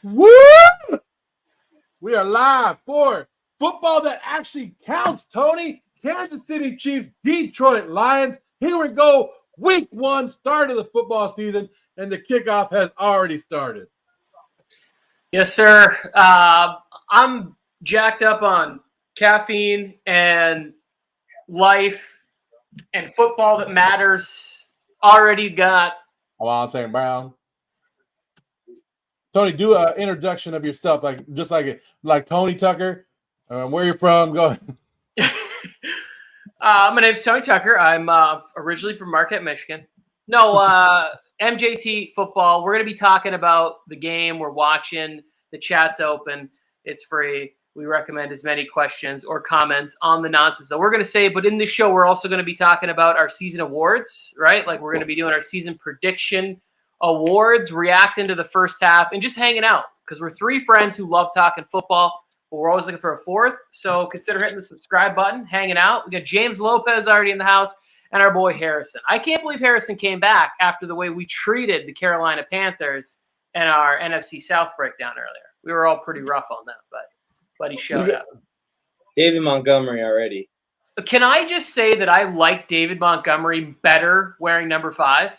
Woo! We are live for football that actually counts, Tony. Kansas City Chiefs, Detroit Lions. Here we go. Week 1, start of the football season, and the kickoff has already started. Yes, sir. I'm jacked up on caffeine and life and football that matters. Already got. I'm saying Brown. Tony, do an introduction of yourself, like Tony Tucker. Where you're from? Go. My name's Tony Tucker. I'm originally from Marquette, Michigan. No, MJT Football. We're going to be talking about the game we're watching. The chat's open. It's free. We recommend as many questions or comments on the nonsense that we're going to say. But in this show, we're also going to be talking about our season awards, right? Like we're going to be doing our season prediction awards, reacting to the first half, and just hanging out because we're 3 friends who love talking football. But we're always looking for a 4th. So consider hitting the subscribe button, hanging out. We got James Lopez already in the house and our boy Harrison. I can't believe Harrison came back after the way we treated the Carolina Panthers in our NFC South breakdown earlier. We were all pretty rough on that, but he showed up. David Montgomery already. Can I just say that I like David Montgomery better wearing number 5?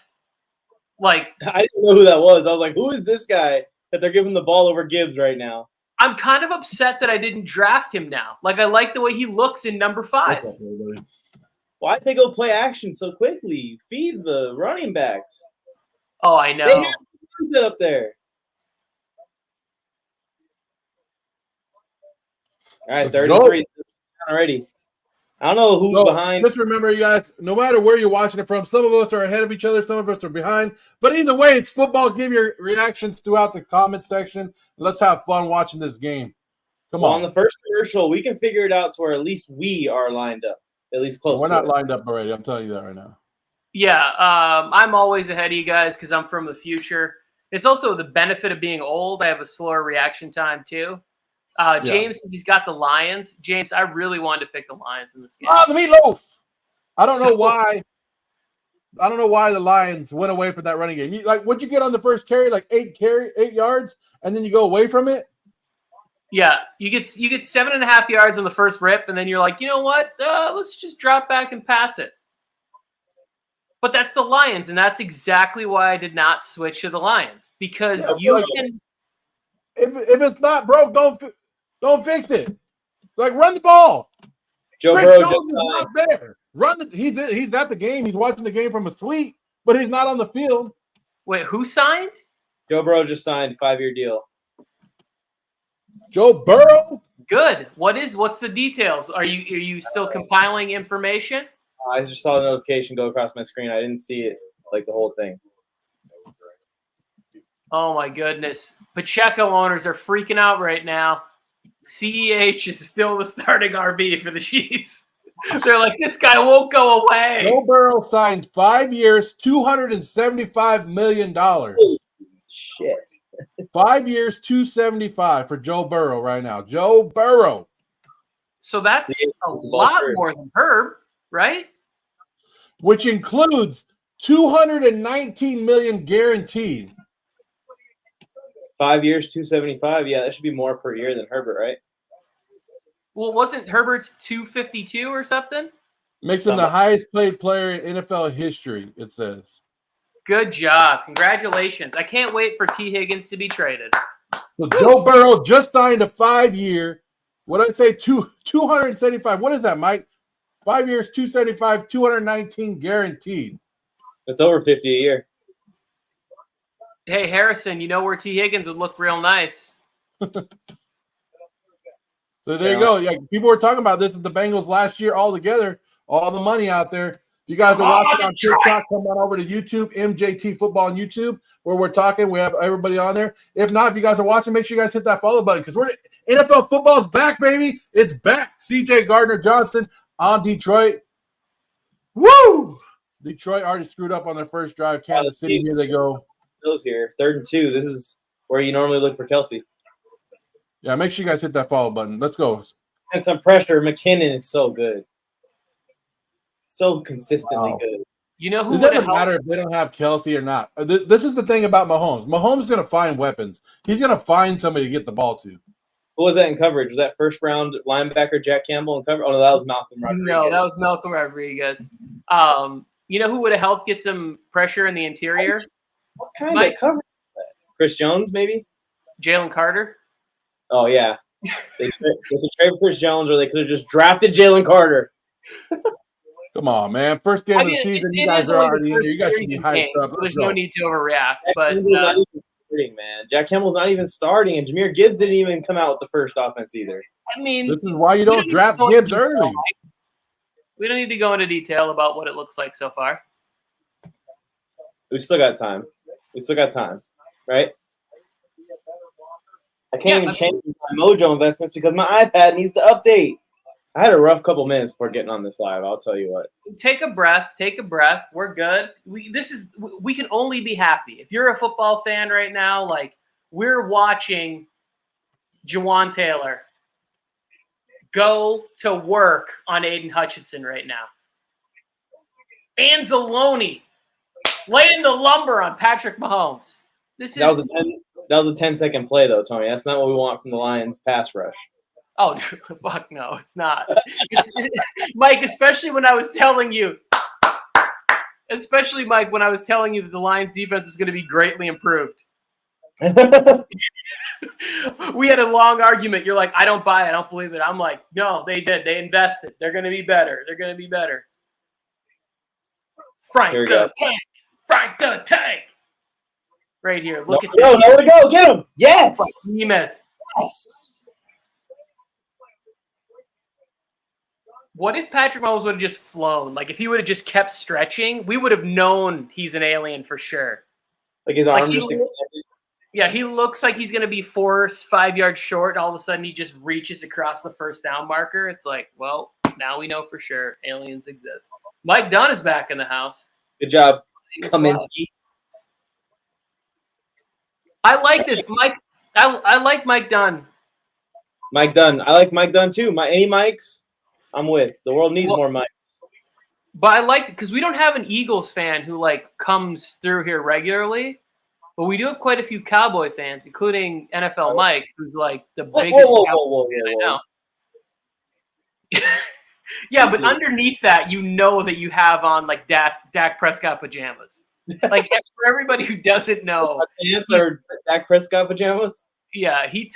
Like, I didn't know who that was. I was like, who is this guy that they're giving the ball over Gibbs right now? I'm kind of upset that I didn't draft him now. Like, I like the way he looks in number 5. Why'd they go play action so quickly? Feed the running backs. Oh, I know. They have it up there. All right, 33 already. I don't know who's behind. Just remember, you guys, no matter where you're watching it from, some of us are ahead of each other, some of us are behind. But either way, it's football. Give your reactions throughout the comment section. Let's have fun watching this game. Come on. On the first commercial, we can figure it out to where at least we are lined up, at least close. We're not lined up already. I'm telling you that right now. Yeah, I'm always ahead of you guys because I'm from the future. It's also the benefit of being old. I have a slower reaction time too. James says he's got the Lions. James, I really wanted to pick the Lions in this game. Oh, the meatloaf. I don't know why. I don't know why the Lions went away from that running game. What'd you get on the first carry? Like 8 yards, and then you go away from it? Yeah, you get 7.5 yards on the first rip, and then you're like, you know what? Let's just drop back and pass it. But that's the Lions, and that's exactly why I did not switch to the Lions because you can. If it's not broke, don't fix it. Like run the ball. Joe Chris Burrow Jones just is not there. He's at the game. He's watching the game from a suite, but he's not on the field. Wait, who signed? Joe Burrow just signed a 5-year deal. Joe Burrow? Good. What's the details? Are you still compiling information? I just saw the notification go across my screen. I didn't see it like the whole thing. Oh my goodness. Pacheco owners are freaking out right now. CEH is still the starting RB for the Chiefs. They're like, this guy won't go away. Joe Burrow signed 5 years, $275 million. Holy shit. 5 years, $275 for Joe Burrow right now. Joe Burrow. So that's a lot more than Herb, right? Which includes $219 million guaranteed. 5 years, 275. Yeah, that should be more per year than Herbert, right? Well, wasn't Herbert's 252 or something? Makes him the highest paid player in NFL history, it says. Good job. Congratulations. I can't wait for T. Higgins to be traded. So Joe Burrow just signed a 5-year, what did I say, 275. What is that, Mike? 5 years, 275, 219 guaranteed. It's over 50 a year. Hey, Harrison, you know where T. Higgins would look real nice. So there you go. Yeah, people were talking about this at the Bengals last year all together, all the money out there. If you guys are watching on TikTok, come on over to YouTube, MJT Football on YouTube, where we're talking. We have everybody on there. If not, if you guys are watching, make sure you guys hit that follow button because NFL football's back, baby. It's back. CJ Gardner-Johnson on Detroit. Woo! Detroit already screwed up on their first drive. Kansas City, here they go. Those here, 3rd and 2. This is where you normally look for Kelsey. Yeah, make sure you guys hit that follow button. Let's go. And some pressure. McKinnon is so good. So consistently good. You know who It would have doesn't matter if they don't have Kelsey or not. This is the thing about Mahomes. Mahomes is going to find weapons. He's going to find somebody to get the ball to. Who was that in coverage? Was that first round linebacker Jack Campbell in coverage? Oh, no, that was Malcolm Rodriguez. No, that was Malcolm Rodriguez. You know who would have helped get some pressure in the interior? What kind of coverage is that? Chris Jones, maybe? Jalen Carter? Oh, yeah. They could trade for Chris Jones, or they could have just drafted Jalen Carter. Come on, man. First game of the season, you guys are already in there. You guys should be hyped up. There's no need to overreact. But not even starting, man. Jack Campbell's not even starting, and Jahmyr Gibbs didn't even come out with the first offense either. I mean, this is why you don't draft Gibbs early. We don't need to go into detail about what it looks like so far. We've still got time. Right? I can't even change my Mojo investments because my iPad needs to update. I had a rough couple minutes before getting on this live. I'll tell you what. Take a breath. We're good. We can only be happy. If you're a football fan right now, like we're watching Jawan Taylor go to work on Aiden Hutchinson right now. Anzalone laying the lumber on Patrick Mahomes. That was a 10-second play though, Tony. That's not what we want from the Lions pass rush. Oh, fuck no, it's not. Mike, especially when I was telling you that the Lions defense was going to be greatly improved. We had a long argument. You're like, I don't buy it. I don't believe it. I'm like, no, they did. They invested. They're going to be better. Frank the Tank. Right here. Look at this. Nowhere to go. Get him. Yes. Yes. What if Patrick Mahomes would have just flown? Like, if he would have just kept stretching, we would have known he's an alien for sure. Like his arm just extended? Yeah, he looks like he's going to be 4-5 yards short, and all of a sudden he just reaches across the first down marker. It's like, well, now we know for sure aliens exist. Mike Dunn is back in the house. Good job, Kaminsky. I like this, Mike. I like Mike Dunn. Mike Dunn. I like Mike Dunn, too. Any Mikes? I'm with. The world needs more Mikes. But I like it because we don't have an Eagles fan who like comes through here regularly, but we do have quite a few Cowboy fans, including NFLMike, who's like the biggest Cowboy fan I know. Yeah, but underneath that, you know that you have on like Dak Prescott pajamas. Like for everybody who doesn't know, pants are Dak Prescott pajamas. Yeah, he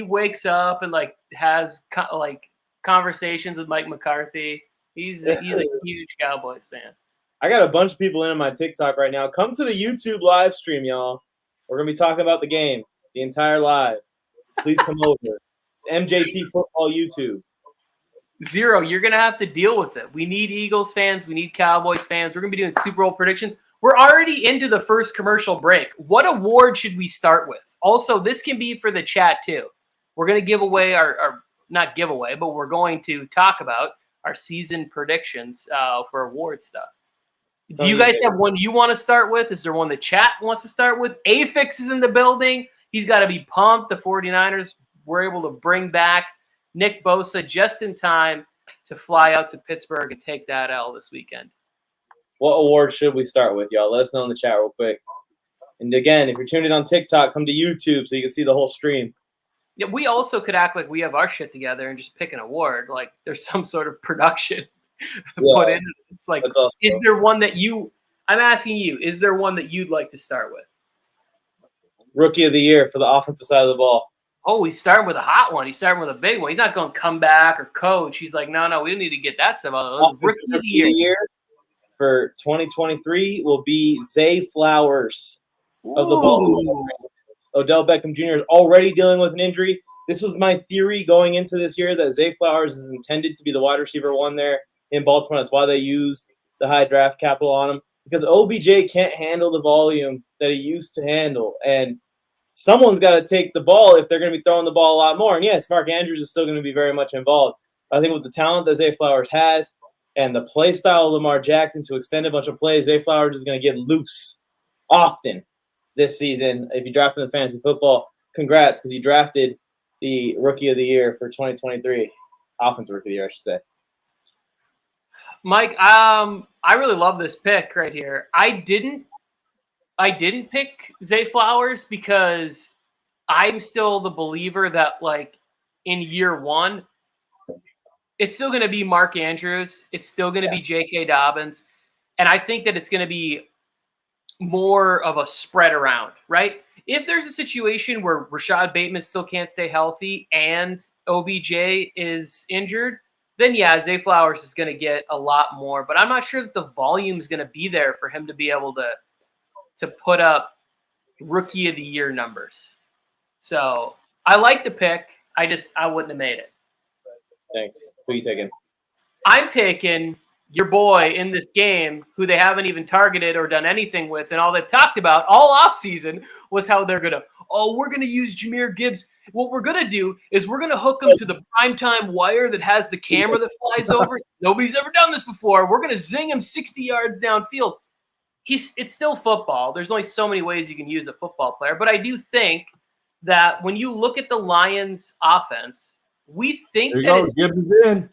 wakes up and like has like conversations with Mike McCarthy. He's a huge Cowboys fan. I got a bunch of people in on my TikTok right now. Come to the YouTube live stream, y'all. We're going to be talking about the game, the entire live. Please come over. It's MJT Football YouTube. Zero, you're going to have to deal with it. We need Eagles fans. We need Cowboys fans. We're going to be doing Super Bowl predictions. We're already into the first commercial break. What award should we start with? Also, this can be for the chat, too. We're going to give away our not giveaway, but we're going to talk about our season predictions for award stuff. Do you guys have one you want to start with? Is there one the chat wants to start with? Afix is in the building. He's got to be pumped. The 49ers were able to bring back Nick Bosa just in time to fly out to Pittsburgh and take that L this weekend. What award should we start with, y'all? Let us know in the chat real quick. And again, if you're tuned in on TikTok, come to YouTube so you can see the whole stream. Yeah, we also could act like we have our shit together and just pick an award. Like there's some sort of production put in. It's like, is there one that I'm asking you, is there one that you'd like to start with? Rookie of the year for the offensive side of the ball. Oh, he's starting with a hot one. He's starting with a big one. He's not going to come back or coach. He's like, no, we don't need to get that stuff out of Rookie of the year for 2023 will be Zay Flowers of the Baltimore Ravens. Odell Beckham Jr. is already dealing with an injury. This was my theory going into this year that Zay Flowers is intended to be the wide receiver one there in Baltimore. That's why they used the high draft capital on him, because OBJ can't handle the volume that he used to handle. And someone's got to take the ball if they're going to be throwing the ball a lot more. And yes, Mark Andrews is still going to be very much involved. I think with the talent that Zay Flowers has and the play style of Lamar Jackson to extend a bunch of plays, Zay Flowers is going to get loose often this season. If you drafted in fantasy football, congrats, because you drafted the Rookie of the Year for 2023. Offensive Rookie of the Year, I should say. Mike, I really love this pick right here. I didn't pick Zay Flowers because I'm still the believer that, like, in year one, it's still going to be Mark Andrews. It's still going to be J.K. Dobbins. And I think that it's going to be more of a spread around, right? If there's a situation where Rashad Bateman still can't stay healthy and OBJ is injured, then yeah, Zay Flowers is going to get a lot more. But I'm not sure that the volume is going to be there for him to be able to put up rookie of the year numbers. So I like the pick. I wouldn't have made it. Thanks. Who are you taking? I'm taking your boy in this game who they haven't even targeted or done anything with, and all they've talked about all offseason was how they're going to, we're going to use Jahmyr Gibbs. What we're going to do is we're going to hook him to the primetime wire that has the camera that flies over. Nobody's ever done this before. We're going to zing him 60 yards downfield. It's still football. There's only so many ways you can use a football player, but I do think that when you look at the Lions offense, we think that it's Gibbs is in.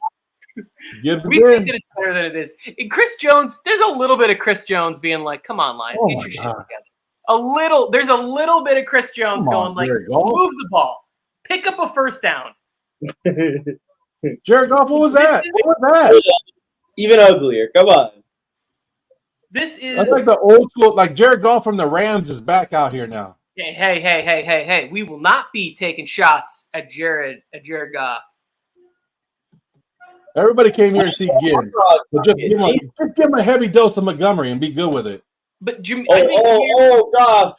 Gibbs we is think in. that it's better than it is. And Chris Jones, there's a little bit of Chris Jones being like, "Come on, Lions, get your shit together." There's a little bit of Chris Jones going like, "Move the ball, pick up a first down." Jared Goff, what was that? What was that? Even uglier. Come on. That's like the old school. Like Jared Goff from the Rams is back out here now. Hey! We will not be taking shots at Jared Goff. Everybody came here to see Gibbs. But just give him a heavy dose of Montgomery and be good with it. But Jim, Goff.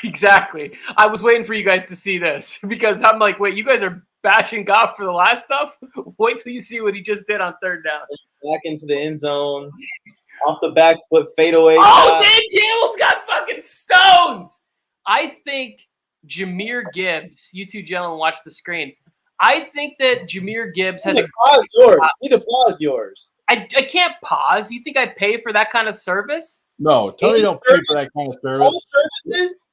Exactly. I was waiting for you guys to see this because I'm like, wait, you guys are bashing Goff for the last stuff? Wait till you see what he just did on third down. Back into the end zone. Off the back foot fadeaway. Oh, Dan Campbell's got fucking stones. I think Jahmyr Gibbs, you two gentlemen watch the screen. I think that Jahmyr Gibbs has pause yours. I can't pause. You think I pay for that kind of service? No, Tony don't pay for that kind of service. All services?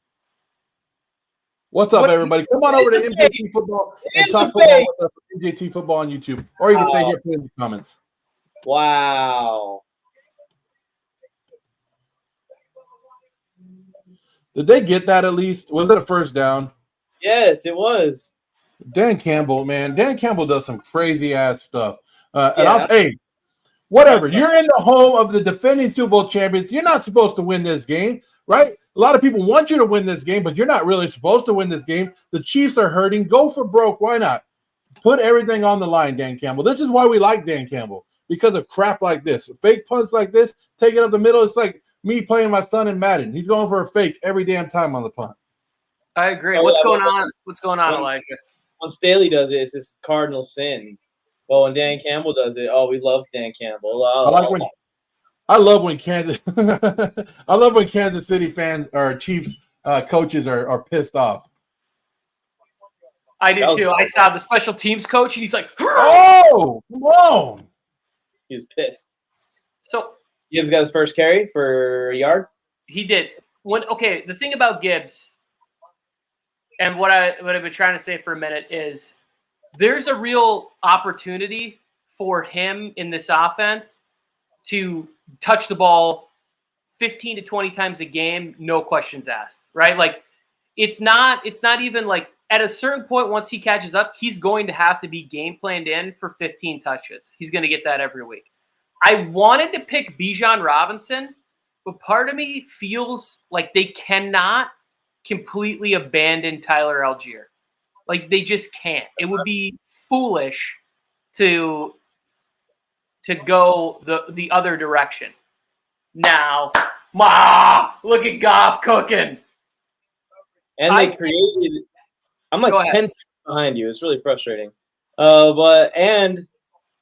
What's up, everybody? Come on over to MJT Football and talk football with us on MJT Football on YouTube. Or you can stay here and put in the comments. Wow. Did they get that at least? Was it a first down? Yes, it was. Dan Campbell, man. Dan Campbell does some crazy-ass stuff. Hey, whatever. You're in the home of the defending Super Bowl champions. You're not supposed to win this game, right? A lot of people want you to win this game, but you're not really supposed to win this game. The Chiefs are hurting. Go for broke. Why not? Put everything on the line, Dan Campbell. This is why we like Dan Campbell, because of crap like this. Fake punts like this, take it up the middle. It's like me playing my son in Madden. He's going for a fake every damn time on the punt. I agree. What's going on? What's going on, Elijah? When Staley does it, it's this cardinal sin. But when Dan Campbell does it, we love Dan Campbell. I love when Kansas City fans or Chiefs coaches are pissed off. I do too. I saw the special teams coach, and he's like, "Oh, come on!" He was pissed. So Gibbs got his first carry for a yard. He did. The thing about Gibbs, and what I've been trying to say for a minute is, there's a real opportunity for him in this offense to touch the ball 15 to 20 times a game, no questions asked, right? Like, it's not even like at a certain point, once he catches up, he's going to have to be game planned in for 15 touches. He's going to get that every week. I wanted to pick Bijan Robinson, but part of me feels like they cannot completely abandon Tyler Algier. Like, they just can't. It would be foolish to go the other direction. Now, look at Goff cooking. And they created – I'm like 10 seconds behind you. It's really frustrating. And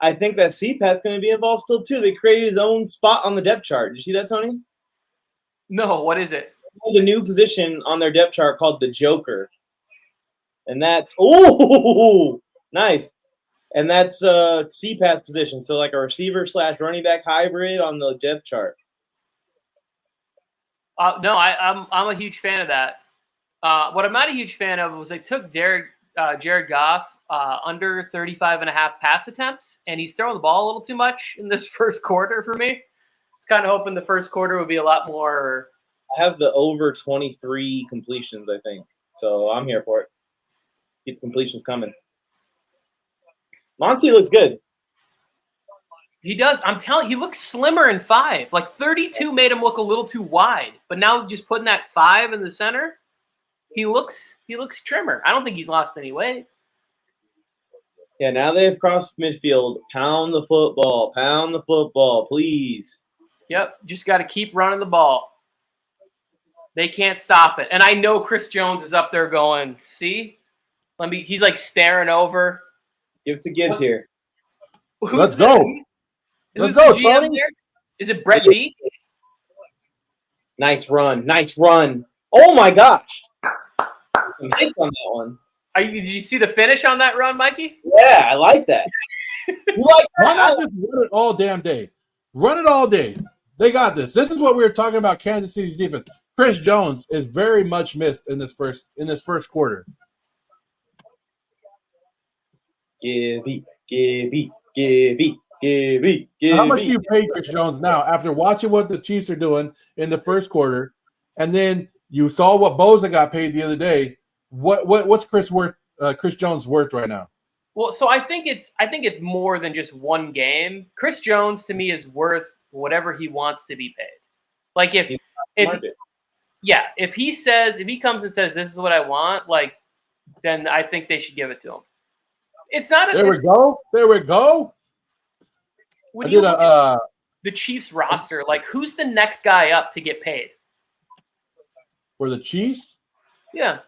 I think that CPAT's going to be involved still, too. They created his own spot on the depth chart. Did you see that, Tony? No, what is it? The new position on their depth chart called the Joker. And that's – oh, nice. And that's CPAT's position. So like a receiver/running back hybrid on the depth chart. No, I'm a huge fan of that. What I'm not a huge fan of was they took Jared Goff under 35.5 pass attempts, and he's throwing the ball a little too much in this first quarter for me. I was kind of hoping the first quarter would be a lot more. I have the over 23 completions, I think. So I'm here for it. Keep the completions coming. Monty looks good. He does. I'm telling you, he looks slimmer in 5. Like 32 made him look a little too wide. But now just putting that 5 in the center, he looks trimmer. I don't think he's lost any weight. Yeah, now they have crossed midfield. Pound the football, please. Yep, just got to keep running the ball. They can't stop it. And I know Chris Jones is up there going, see? He's like staring over. Give it to Gibbs here. Let's go. Who's the GM there? Is it Brett B? Nice run. Oh my gosh. Some hits on that one. Did you see the finish on that run, Mikey? Yeah, I like that. You like Why not just run it all damn day? Run it all day. They got this. This is what we were talking about Kansas City's defense. Chris Jones is very much missed in this first quarter. Gibby. How much do you pay Chris Jones now after watching what the Chiefs are doing in the first quarter, and then you saw what Bosa got paid the other day? What's Chris Jones worth right now? Well, so I think it's more than just one game. Chris Jones to me is worth whatever he wants to be paid. Like if he comes and says this is what I want, like then I think they should give it to him. It's not. There we go. When you look at the Chiefs roster, like who's the next guy up to get paid for the Chiefs? Yeah.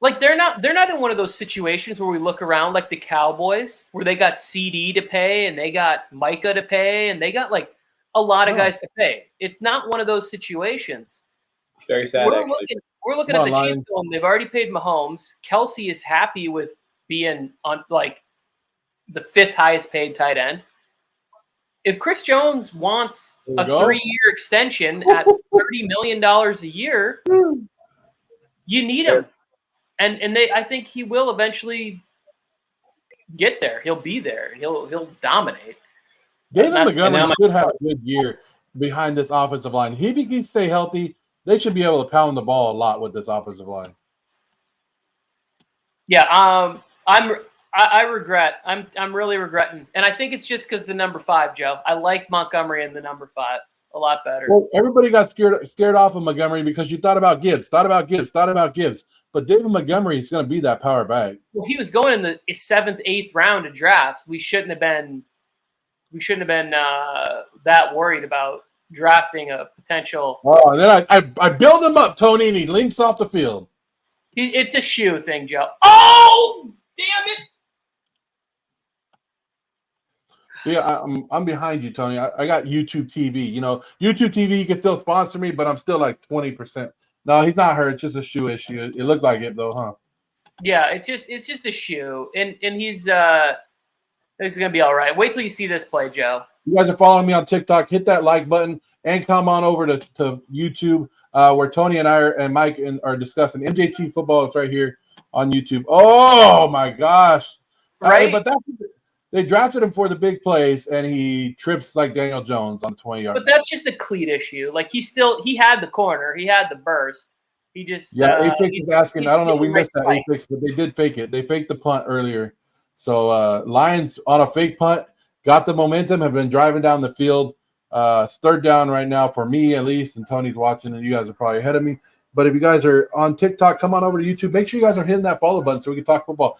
Like they're not in one of those situations where we look around like the Cowboys, where they got CD to pay and they got Micah to pay and they got like a lot of guys to pay. It's not one of those situations. Very sad. We're looking at the Chiefs going, they've already paid Mahomes. Kelsey is happy with being on like the 5th highest paid tight end. If Chris Jones wants a 3-year extension at $30 million a year, you need him. And I think he will eventually get there. He'll be there. He'll dominate. David Montgomery should have a good year behind this offensive line. If he can stay healthy, they should be able to pound the ball a lot with this offensive line. Yeah, I regret. I'm really regretting, and I think it's just because the number 5, Joe. I like Montgomery in the number 5 a lot better. Well, everybody got scared off of Montgomery because you thought about Gibbs. But David Montgomery is going to be that power back. Well, he was going in the 7th, 8th round of drafts. We shouldn't have been that worried about drafting a potential. Oh, and then I build him up, Tony, and he links off the field. It's a shoe thing, Joe. Oh, damn it! Yeah, I'm behind you, Tony. I got YouTube TV. You know, YouTube TV, you can still sponsor me, but I'm still like 20%. No, he's not hurt. It's just a shoe issue. It looked like it though, huh? Yeah, it's just a shoe, and he's gonna be all right. Wait till you see this play, Joe. You guys are following me on TikTok. Hit that like button and come on over to YouTube where Tony and I and Mike are discussing MJT Football. It's right here on YouTube. Oh my gosh! Right, but they drafted him for the big plays, and he trips like Daniel Jones on the 20-yard. But that's just a cleat issue. Like he had the corner, he had the burst. He just Afix is asking. I don't know. We missed that Afix, but they did fake it. They faked the punt earlier. So Lions on a fake punt got the momentum. Have been driving down the field. 3rd down right now for me at least, and Tony's watching, and you guys are probably ahead of me. But if you guys are on TikTok, come on over to YouTube. Make sure you guys are hitting that follow button so we can talk football.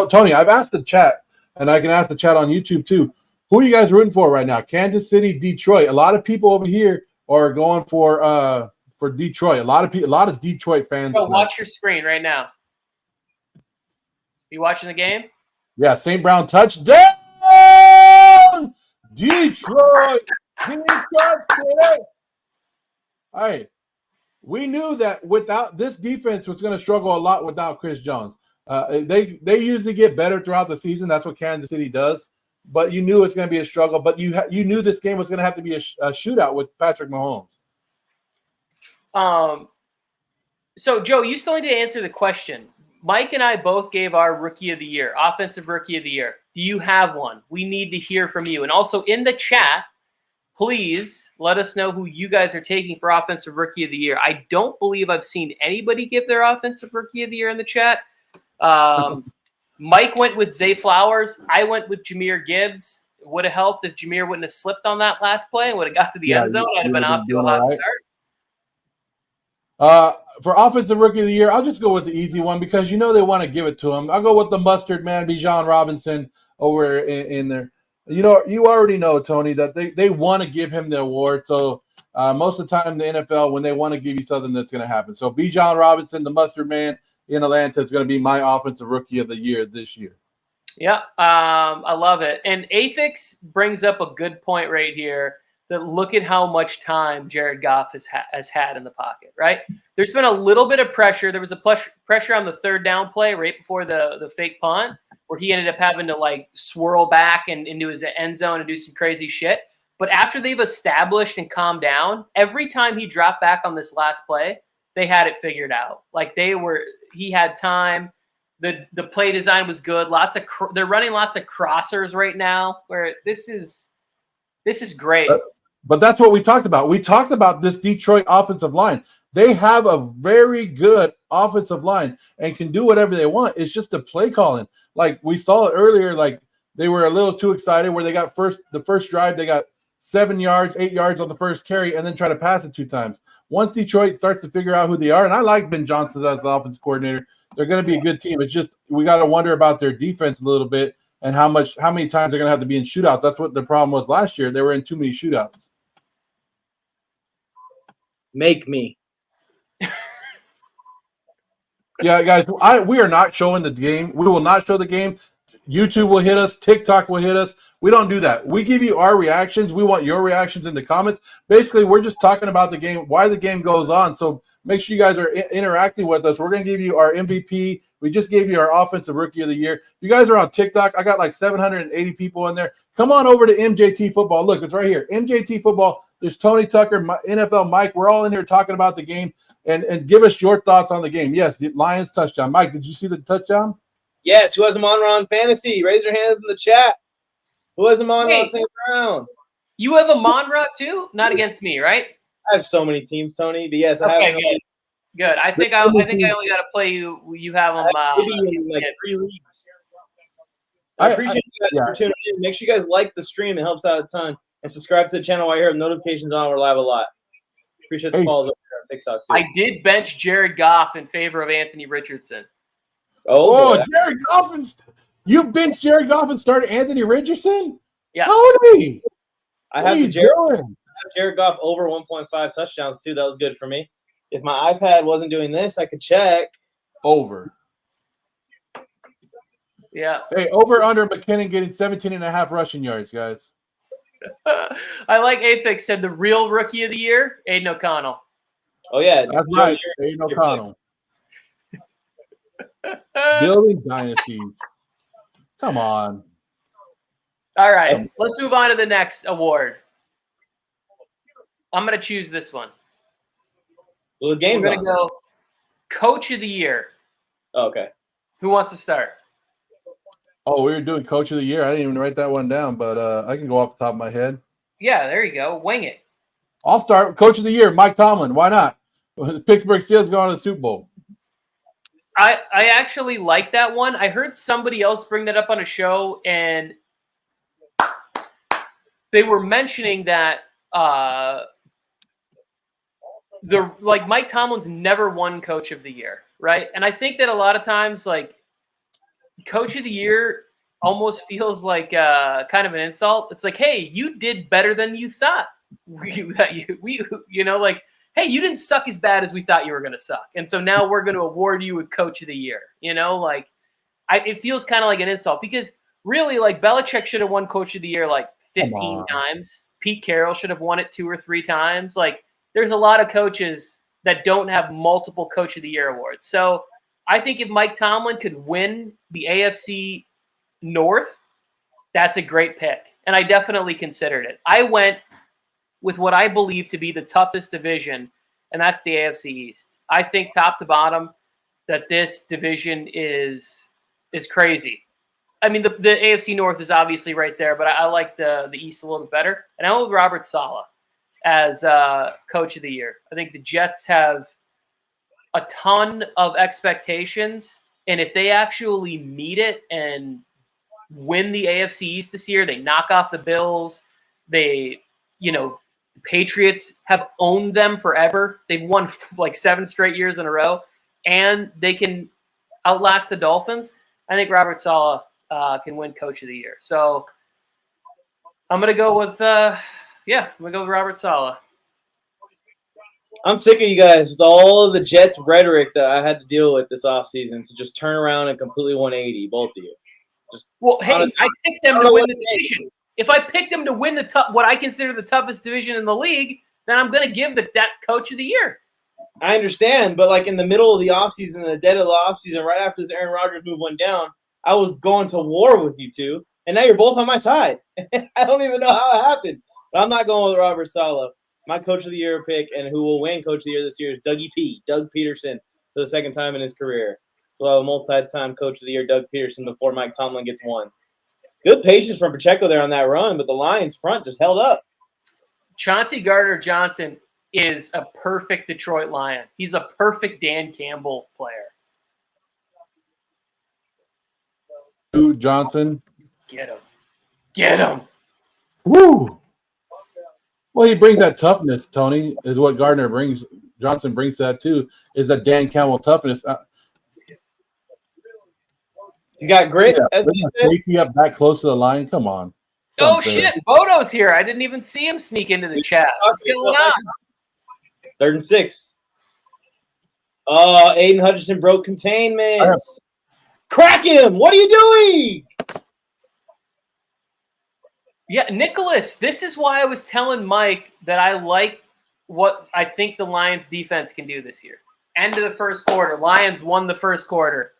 Tony, I've asked the chat. And I can ask the chat on YouTube too. Who are you guys rooting for right now? Kansas City, Detroit. A lot of people over here are going for Detroit. A lot of Detroit fans. So watch your screen right now. You watching the game? Yeah, St. Brown touchdown. Detroit. Hey, we knew that without this defense was going to struggle a lot without Chris Jones. They usually get better throughout the season. That's what Kansas City does. But you knew it's going to be a struggle. But you knew this game was going to have to be a shootout with Patrick Mahomes. So, Joe, you still need to answer the question. Mike and I both gave our rookie of the year, offensive rookie of the year. Do you have one? We need to hear from you. And also in the chat, please let us know who you guys are taking for offensive rookie of the year. I don't believe I've seen anybody give their offensive rookie of the year in the chat. Mike went with Zay Flowers. I went with Jahmyr Gibbs. It would have helped if Jahmyr wouldn't have slipped on that last play and would have got to the end zone. I'd have been off to a hot start. For offensive rookie of the year, I'll just go with the easy one because they want to give it to him. I'll go with the mustard man, Bijan Robinson, over in there. You already know, Tony, that they want to give him the award. So most of the time, the NFL, when they want to give you something, that's going to happen. So Bijan Robinson, the mustard man in Atlanta, is going to be my offensive rookie of the year this year. Yeah, I love it. And Athix brings up a good point right here. That look at how much time Jared Goff has had in the pocket, right? There's been a little bit of pressure. There was a pressure on the third down play right before the fake punt where he ended up having to swirl back and into his end zone and do some crazy shit. But after they've established and calmed down, every time he dropped back on this last play, they had it figured out. He had time. The play design was good. They're running lots of crossers right now where this is great. But that's what we talked about. We talked about this Detroit offensive line. They have a very good offensive line and can do whatever they want. It's just the play calling. Like we saw it earlier, they were a little too excited where they got the first drive, they got 7 yards, 8 yards on the first carry, and then try to pass it 2 times. Once Detroit starts to figure out who they are, and I like Ben Johnson as the offense coordinator, they're going to be a good team. It's just we got to wonder about their defense a little bit and how many times they're going to have to be in shootouts. That's what the problem was last year. They were in too many shootouts. Make me. Yeah, guys, we are not showing the game. We will not show the game. YouTube will hit us. TikTok will hit us. We don't do that. We give you our reactions. We want your reactions in the comments. Basically, we're just talking about the game, why the game goes on. So make sure you guys are interacting with us. We're going to give you our MVP. We just gave you our offensive rookie of the year. If you guys are on TikTok, I got 780 people in there. Come on over to MJT Football. Look, it's right here. MJT Football. There's Tony Tucker, NFLMike. We're all in here talking about the game and give us your thoughts on the game. Yes, the Lions touchdown. Mike, did you see the touchdown? Yes, who has him on Fantasy? Raise your hands in the chat. Who has him on St. Brown? You have a Monra too? Not against me, right? I have so many teams, Tony. But yes, I have good. I think I only got to play you. You have them maybe in 3 leagues. I appreciate you guys for tuning in. Make sure you guys like the stream. It helps out a ton. And subscribe to the channel while you have notifications on. We're live a lot. Appreciate the follows over here on TikTok too. I did bench Jared Goff in favor of Anthony Richardson. Oh, Jared Goff. You benched Jared Goff and started Anthony Richardson? Yeah. Tony, I have Jared Goff over 1.5 touchdowns too. That was good for me. If my iPad wasn't doing this, I could check. Over. Yeah. Hey, over under McKinnon getting 17.5 rushing yards, guys. I like Apex said the real rookie of the year, Aiden O'Connell. Oh, yeah. That's right, Aiden O'Connell. Building dynasties. Come on. All right, let's move on to the next award. I'm going to choose this one. Well, the game's We're going to go Coach of the Year. Oh, okay. Who wants to start? Oh, we were doing Coach of the Year. I didn't even write that one down, but I can go off the top of my head. Yeah, there you go. Wing it. I'll start. Coach of the Year, Mike Tomlin. Why not? The Pittsburgh Steelers going to the Super Bowl. I actually like that one. I heard somebody else bring that up on a show, and they were mentioning that Mike Tomlin's never won Coach of the Year, right? And I think that a lot of times, Coach of the Year almost feels like kind of an insult. It's like, hey, you did better than you thought. Hey, you didn't suck as bad as we thought you were going to suck. And so now we're going to award you with Coach of the Year. It feels kind of like an insult because really, Belichick should have won Coach of the Year 15 times. Pete Carroll should have won it 2 or 3 times. There's a lot of coaches that don't have multiple Coach of the Year awards. So I think if Mike Tomlin could win the AFC North, that's a great pick. And I definitely considered it. I went with what I believe to be the toughest division, and that's the AFC East. I think top to bottom, that this division is crazy. I mean, the AFC North is obviously right there, but I like the East a little bit better. And I went with Robert Saleh as Coach of the Year. I think the Jets have a ton of expectations, and if they actually meet it and win the AFC East this year, they knock off the Bills. The Patriots have owned them forever. They've won like 7 straight years in a row, and they can outlast the Dolphins. I think Robert Saleh can win Coach of the Year. So I'm gonna go with Robert Saleh. I'm sick of you guys with all of the Jets rhetoric that I had to deal with this offseason. So just turn around and completely 180, both of you. I picked them to win the division. If I picked them to win what I consider the toughest division in the league, then I'm going to give that Coach of the Year. I understand, but like in the middle of the offseason, in the dead of the offseason, right after this Aaron Rodgers move went down, I was going to war with you two, and now you're both on my side. I don't even know how it happened, but I'm not going with Robert Saleh. My Coach of the Year pick, and who will win Coach of the Year this year is Doug Peterson for the second time in his career. So a multi-time Coach of the Year, Doug Peterson, before Mike Tomlin gets one. Good patience from Pacheco there on that run, but the Lions front just held up. Chauncey Gardner-Johnson is a perfect Detroit Lion. He's a perfect Dan Campbell player. Johnson. Get him. Woo! Well, he brings that toughness, Tony, is what Gardner brings. Johnson brings that too, is that Dan Campbell toughness. You got grit, as he said. Safety up back close to the line. Come on. Shit. Bodo's here. I didn't even see him sneak into the chat. What's going on? 3rd and 6. Oh, Aiden Hutchinson broke containment. Crack him. What are you doing? Yeah, Nicholas, this is why I was telling Mike that I like what I think the Lions defense can do this year. End of the first quarter. Lions won the first quarter.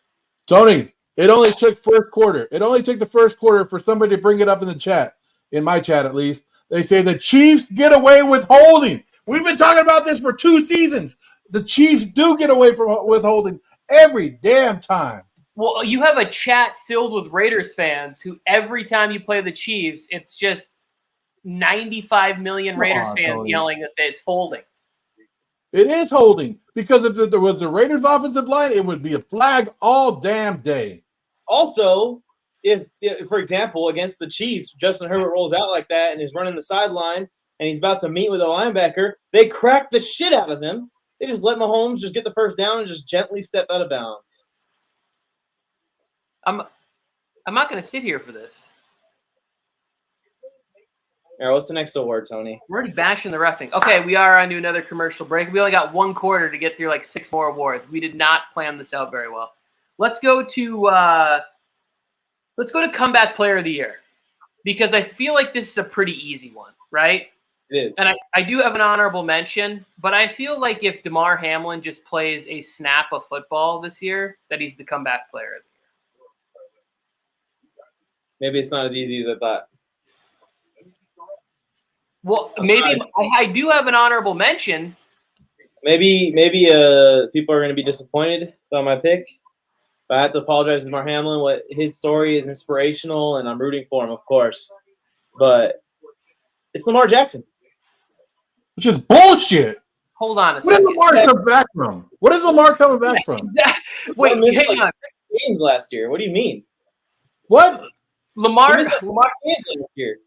Tony, it only took first quarter. It only took the first quarter for somebody to bring it up in the chat, in my chat at least. They say the Chiefs get away with holding. We've been talking about this for 2 seasons. The Chiefs do get away from withholding every damn time. Well, you have a chat filled with Raiders fans who every time you play the Chiefs, it's just 95 million Raiders fans yelling that it's holding. It is holding because if there was the Raiders offensive line, it would be a flag all damn day. Also, if for example, against the Chiefs, Justin Herbert rolls out like that and is running the sideline and he's about to meet with a linebacker, they crack the shit out of him. They just let Mahomes just get the first down and just gently step out of bounds. I'm not going to sit here for this. All right, what's the next award, Tony? We're already bashing the reffing. Okay, we are on to another commercial break. We only got 1 quarter to get through like 6 more awards. We did not plan this out very well. Let's go to Comeback Player of the Year because I feel like this is a pretty easy one, right? It is. And I do have an honorable mention, but I feel like if DeMar Hamlin just plays a snap of football this year, that he's the Comeback Player of the Year. Maybe it's not as easy as I thought. Well, maybe I do have an honorable mention. Maybe people are going to be disappointed by my pick. But I have to apologize to DeMar Hamlin. His story is inspirational, and I'm rooting for him, of course. But it's Lamar Jackson. Which is bullshit. Hold on a second. second. Where did Lamar come back from? What is Lamar coming back from? Exactly. Wait, hang on. 6 games last year. What do you mean? What? Lamar games last year.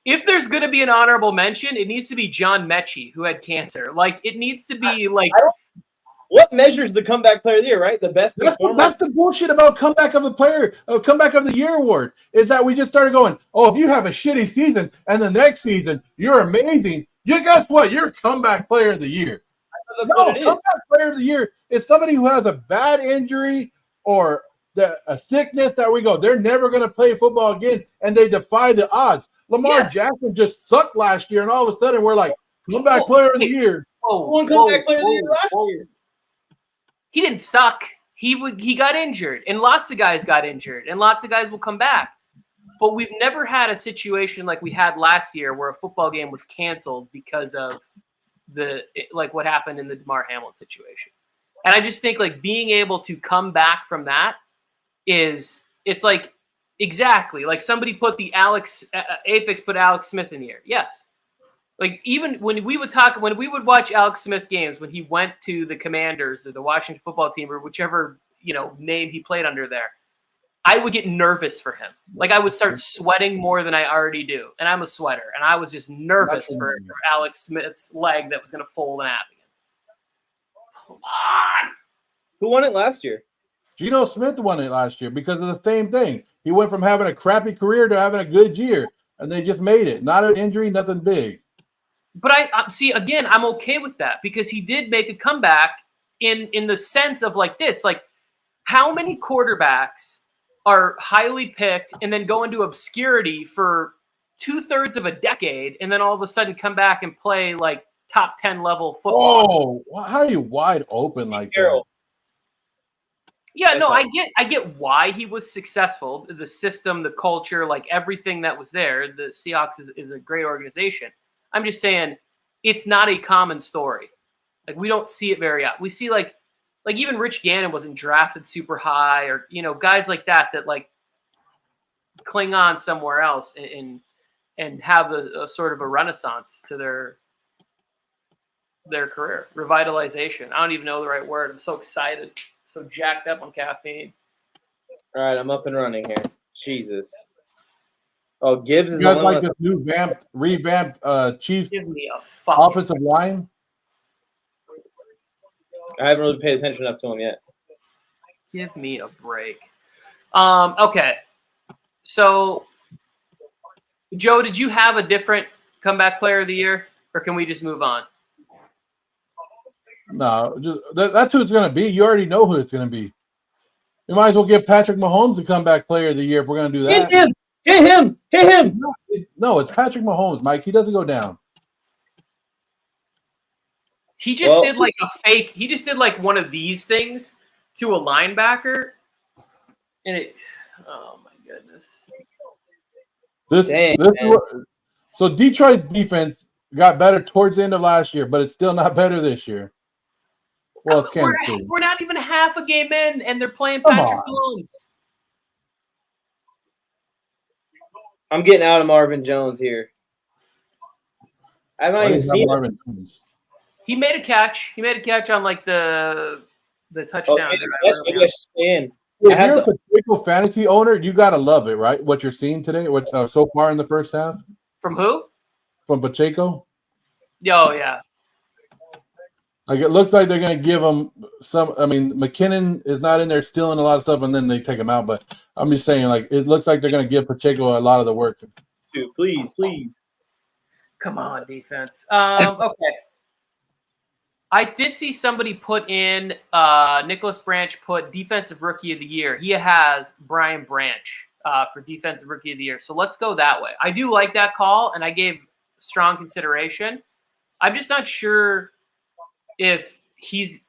If there's going to be an honorable mention, it needs to be John Mechie, who had cancer. Like, it needs to be what measures the Comeback Player of the Year, right? The best performer. That's the bullshit about Comeback of the Year award, is that we just started going, if you have a shitty season and the next season you're amazing, guess what? You're Comeback Player of the Year. That's what it is. Comeback Player of the Year is somebody who has a bad injury or a sickness that we go, they're never going to play football again, and they defy the odds. Lamar Jackson just sucked last year, and all of a sudden we're like, Comeback Player of the Year. Comeback Player of the Year last year. He didn't suck. He got injured, and lots of guys got injured, and lots of guys will come back. But we've never had a situation like we had last year where a football game was canceled because of what happened in the DeMar Hamlin situation. And I just think like being able to come back from that it's like exactly like somebody put the Afix put Alex Smith in here. Yes. Like even when we would watch Alex Smith games, when he went to the Commanders or the Washington football team or whichever, name he played under there, I would get nervous for him. Like I would start sweating more than I already do. And I'm a sweater. And I was just nervous for Alex Smith's leg that was going to fold in half again. Come on. Who won it last year? Geno Smith won it last year because of the same thing. He went from having a crappy career to having a good year, and they just made it. Not an injury, nothing big. But I see, again, I'm okay with that because he did make a comeback in the sense of like this. Like, how many quarterbacks are highly picked and then go into obscurity for 2/3 of a decade and then all of a sudden come back and play like top 10 level football? Oh, how are you wide open like that? Yeah, no, I get why he was successful. The system, the culture, like everything that was there. The Seahawks is a great organization. I'm just saying it's not a common story. Like we don't see it very often. We see like even Rich Gannon wasn't drafted super high, or guys like that like cling on somewhere else and have a sort of a renaissance to their career, revitalization. I don't even know the right word. I'm so excited, so jacked up on caffeine. All right, I'm up and running here. Jesus. Oh, Gibbs is you guys like this new revamped Chiefs offensive line? I haven't really paid attention enough to him yet. Give me a break. Okay. So, Joe, did you have a different comeback player of the year, or can we just move on? No, that's who it's going to be. You already know who it's going to be. You might as well give Patrick Mahomes the comeback player of the year if we're going to do that. Hit him! No, it's Patrick Mahomes, Mike. He doesn't go down. He just did like a fake. He just did like one of these things to a linebacker, and it. Oh my goodness! So Detroit's defense got better towards the end of last year, but it's still not better this year. Well, it's Kansas City. We're not even half a game in, and they're playing Patrick Mahomes. I'm getting out of Marvin Jones here. I might even see Marvin Jones. He made a catch. He made a catch on like the touchdown. Maybe I should stay in. If you're a Pacheco fantasy owner, you gotta love it, right? What you're seeing today, so far in the first half. From who? From Pacheco. Oh yeah. Like it looks like they're gonna give him some. I mean, McKinnon is not in there stealing a lot of stuff, and then they take him out. But I'm just saying, like it looks like they're gonna give Pacheco a lot of the work. Dude, please. Come on, defense. Okay. I did see somebody put in Nicholas Branch put Defensive Rookie of the Year. He has Brian Branch for Defensive Rookie of the Year. So let's go that way. I do like that call, and I gave strong consideration. I'm just not sure if he's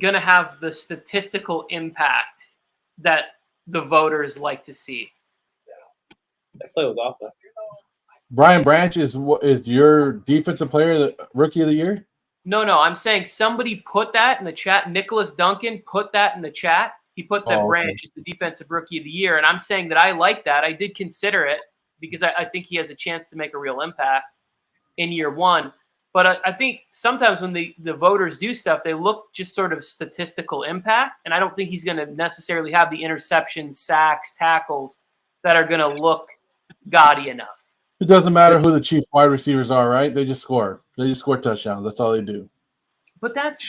going to have the statistical impact that the voters like to see. That play was awful. Brian Branch is your defensive player, Rookie of the Year? No, I'm saying somebody put that in the chat. Nicholas Duncan put that in the chat. He put that Branch as the Defensive Rookie of the Year, and I'm saying that I like that. I did consider it because I think he has a chance to make a real impact in year one. But I think sometimes when the voters do stuff, they look just sort of statistical impact, and I don't think he's going to necessarily have the interceptions, sacks, tackles that are going to look gaudy enough. It doesn't matter who the Chiefs wide receivers are, right? They just score. They just score touchdowns. That's all they do. But that's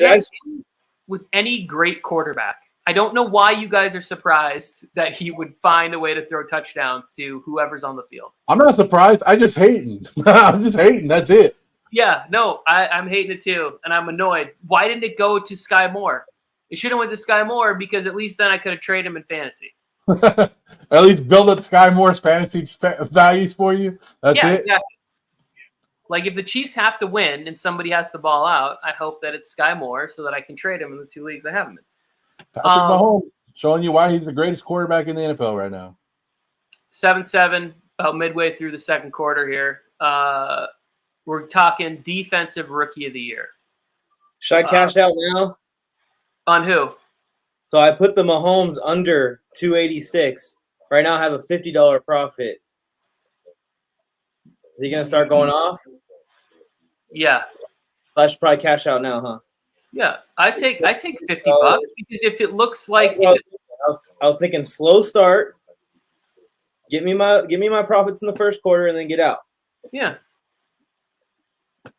with any great quarterback. I don't know why you guys are surprised that he would find a way to throw touchdowns to whoever's on the field. I'm not surprised. I just hating. I'm just hating. That's it. Yeah, no, I'm hating it too, and I'm annoyed. Why didn't it go to Sky Moore? It should have went to Sky Moore because at least then I could have traded him in fantasy. At least build up Sky Moore's fantasy values for you. That's it. Exactly. Like if the Chiefs have to win and somebody has to ball out, I hope that it's Sky Moore so that I can trade him in the two leagues I have him in. Patrick Mahomes showing you why he's the greatest quarterback in the NFL right now. 7-7, about midway through the second quarter here. We're talking Defensive Rookie of the Year. Should I cash out now? On who? So I put the Mahomes under 286. Right now I have a $50 profit. Is he going to start going off? Yeah. So I should probably cash out now, huh? Yeah. I take $50 because if it looks like I was thinking slow start. Give me my profits in the first quarter and then get out. Yeah.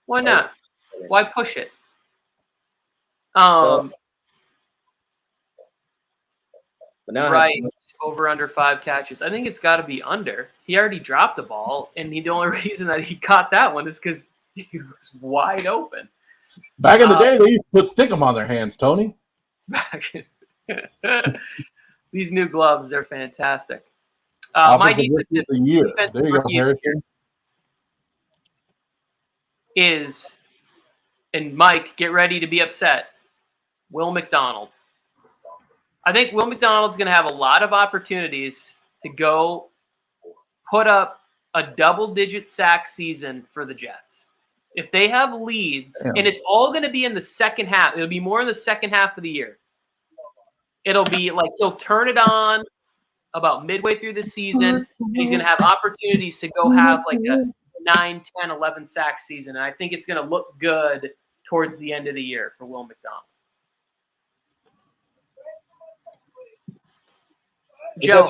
Why not? Why push it? But now right. Over under 5 catches. I think it's got to be under. He already dropped the ball, and the only reason that he caught that one is because he was wide open. Back in the day, they used to put stickum on their hands, Tony. These new gloves, they're fantastic. My defensive the year. There you go, Harrison. Is, and Mike, get ready to be upset, Will McDonald. I think Will McDonald's going to have a lot of opportunities to go put up a double-digit sack season for the Jets. If they have leads, and it's all going to be in the second half. It'll be more in the second half of the year. It'll be like he'll turn it on about midway through the season, and he's going to have opportunities to go have like a 9, 10, 11 sack season. And I think it's going to look good towards the end of the year for Will McDonald. Joe,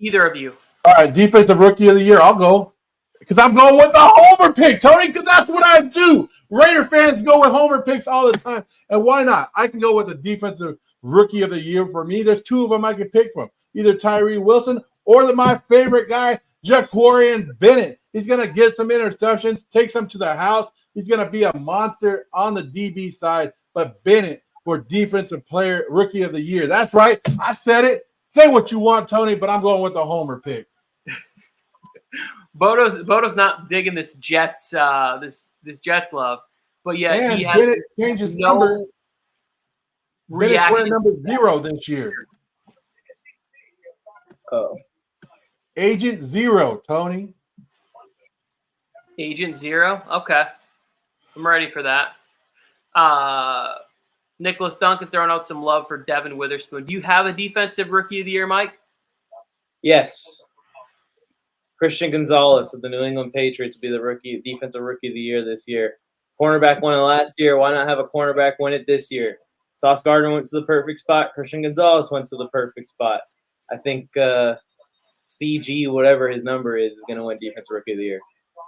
either of you. All right, defensive rookie of the year. I'll go because I'm going with the homer pick, Tony, because that's what I do. Raider fans go with homer picks all the time, and why not? I can go with the defensive rookie of the year for me. There's 2 of them I can pick from, either Tyree Wilson or my favorite guy, Jaquarian Bennett. He's going to get some interceptions, take some to the house. He's going to be a monster on the DB side, but Bennett for defensive player rookie of the year. That's right. I said it. Say what you want, Tony, but I'm going with the homer pick. Bodo's not digging this Jets this Jets love, but yeah, and he has Bennett changes number. Bennett's wearing number 0 this year. Oh, Agent 0, Tony. Agent 0. Okay, I'm ready for that. Nicholas Duncan throwing out some love for Devin Witherspoon. Do you have a defensive rookie of the year, Mike? Yes. Christian Gonzalez of the New England Patriots will be the defensive rookie of the year this year. Cornerback won it last year. Why not have a cornerback win it this year? Sauce Gardner went to the perfect spot. Christian Gonzalez went to the perfect spot. I think CG, whatever his number is going to win defensive rookie of the year.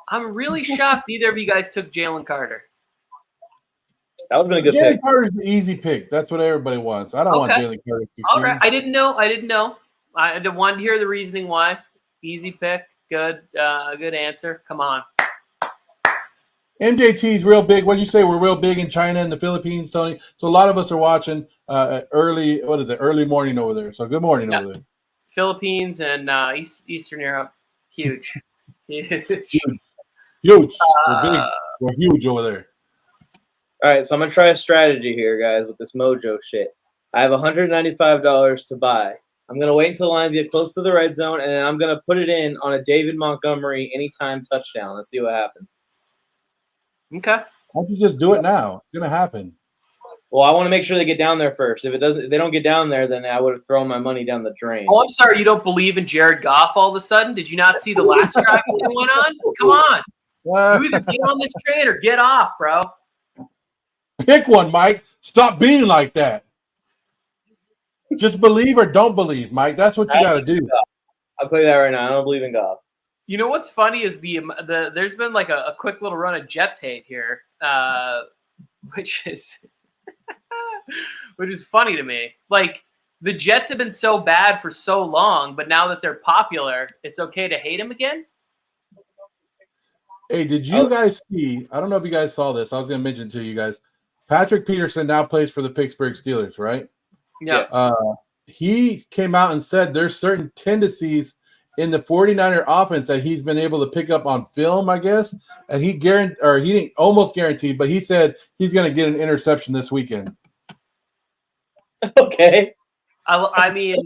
I'm really shocked neither of you guys took Jalen Carter. That would have been a good Jalen pick. Carter's the easy pick. That's what everybody wants. I don't want Jalen Carter. All right. I didn't know. I wanted to hear the reasoning why. Easy pick. Good answer. Come on. MJT's real big. What did you say? We're real big in China and the Philippines, Tony. So a lot of us are watching early morning over there. So good morning over there. Philippines and Eastern Europe. Huge. Huge. We're big. We're huge over there. All right, so I'm going to try a strategy here, guys, with this mojo shit. I have $195 to buy. I'm going to wait until the Lions get close to the red zone, and then I'm going to put it in on a David Montgomery anytime touchdown. Let's see what happens. Okay. Why don't you just do it now? It's going to happen. Well, I want to make sure they get down there first. If they don't get down there, then I would have thrown my money down the drain. Oh, I'm sorry. You don't believe in Jared Goff all of a sudden? Did you not see the last drive that went on? Come on. You either get on this train or get off, bro. Pick one, Mike. Stop being like that. Just believe or don't believe, Mike. That's what you got to do. I'll tell you that right now. I don't believe in Goff. You know what's funny is there's been like a quick little run of Jets hate here, which is funny to me. Like the Jets have been so bad for so long, but now that they're popular, it's okay to hate them again. Hey, did you guys see? I don't know if you guys saw this. I was going to mention it to you guys. Patrick Peterson now plays for the Pittsburgh Steelers, right? Yes. He came out and said there's certain tendencies in the 49er offense that he's been able to pick up on film, I guess. And he didn't almost guaranteed, but he said he's going to get an interception this weekend. Okay. I mean,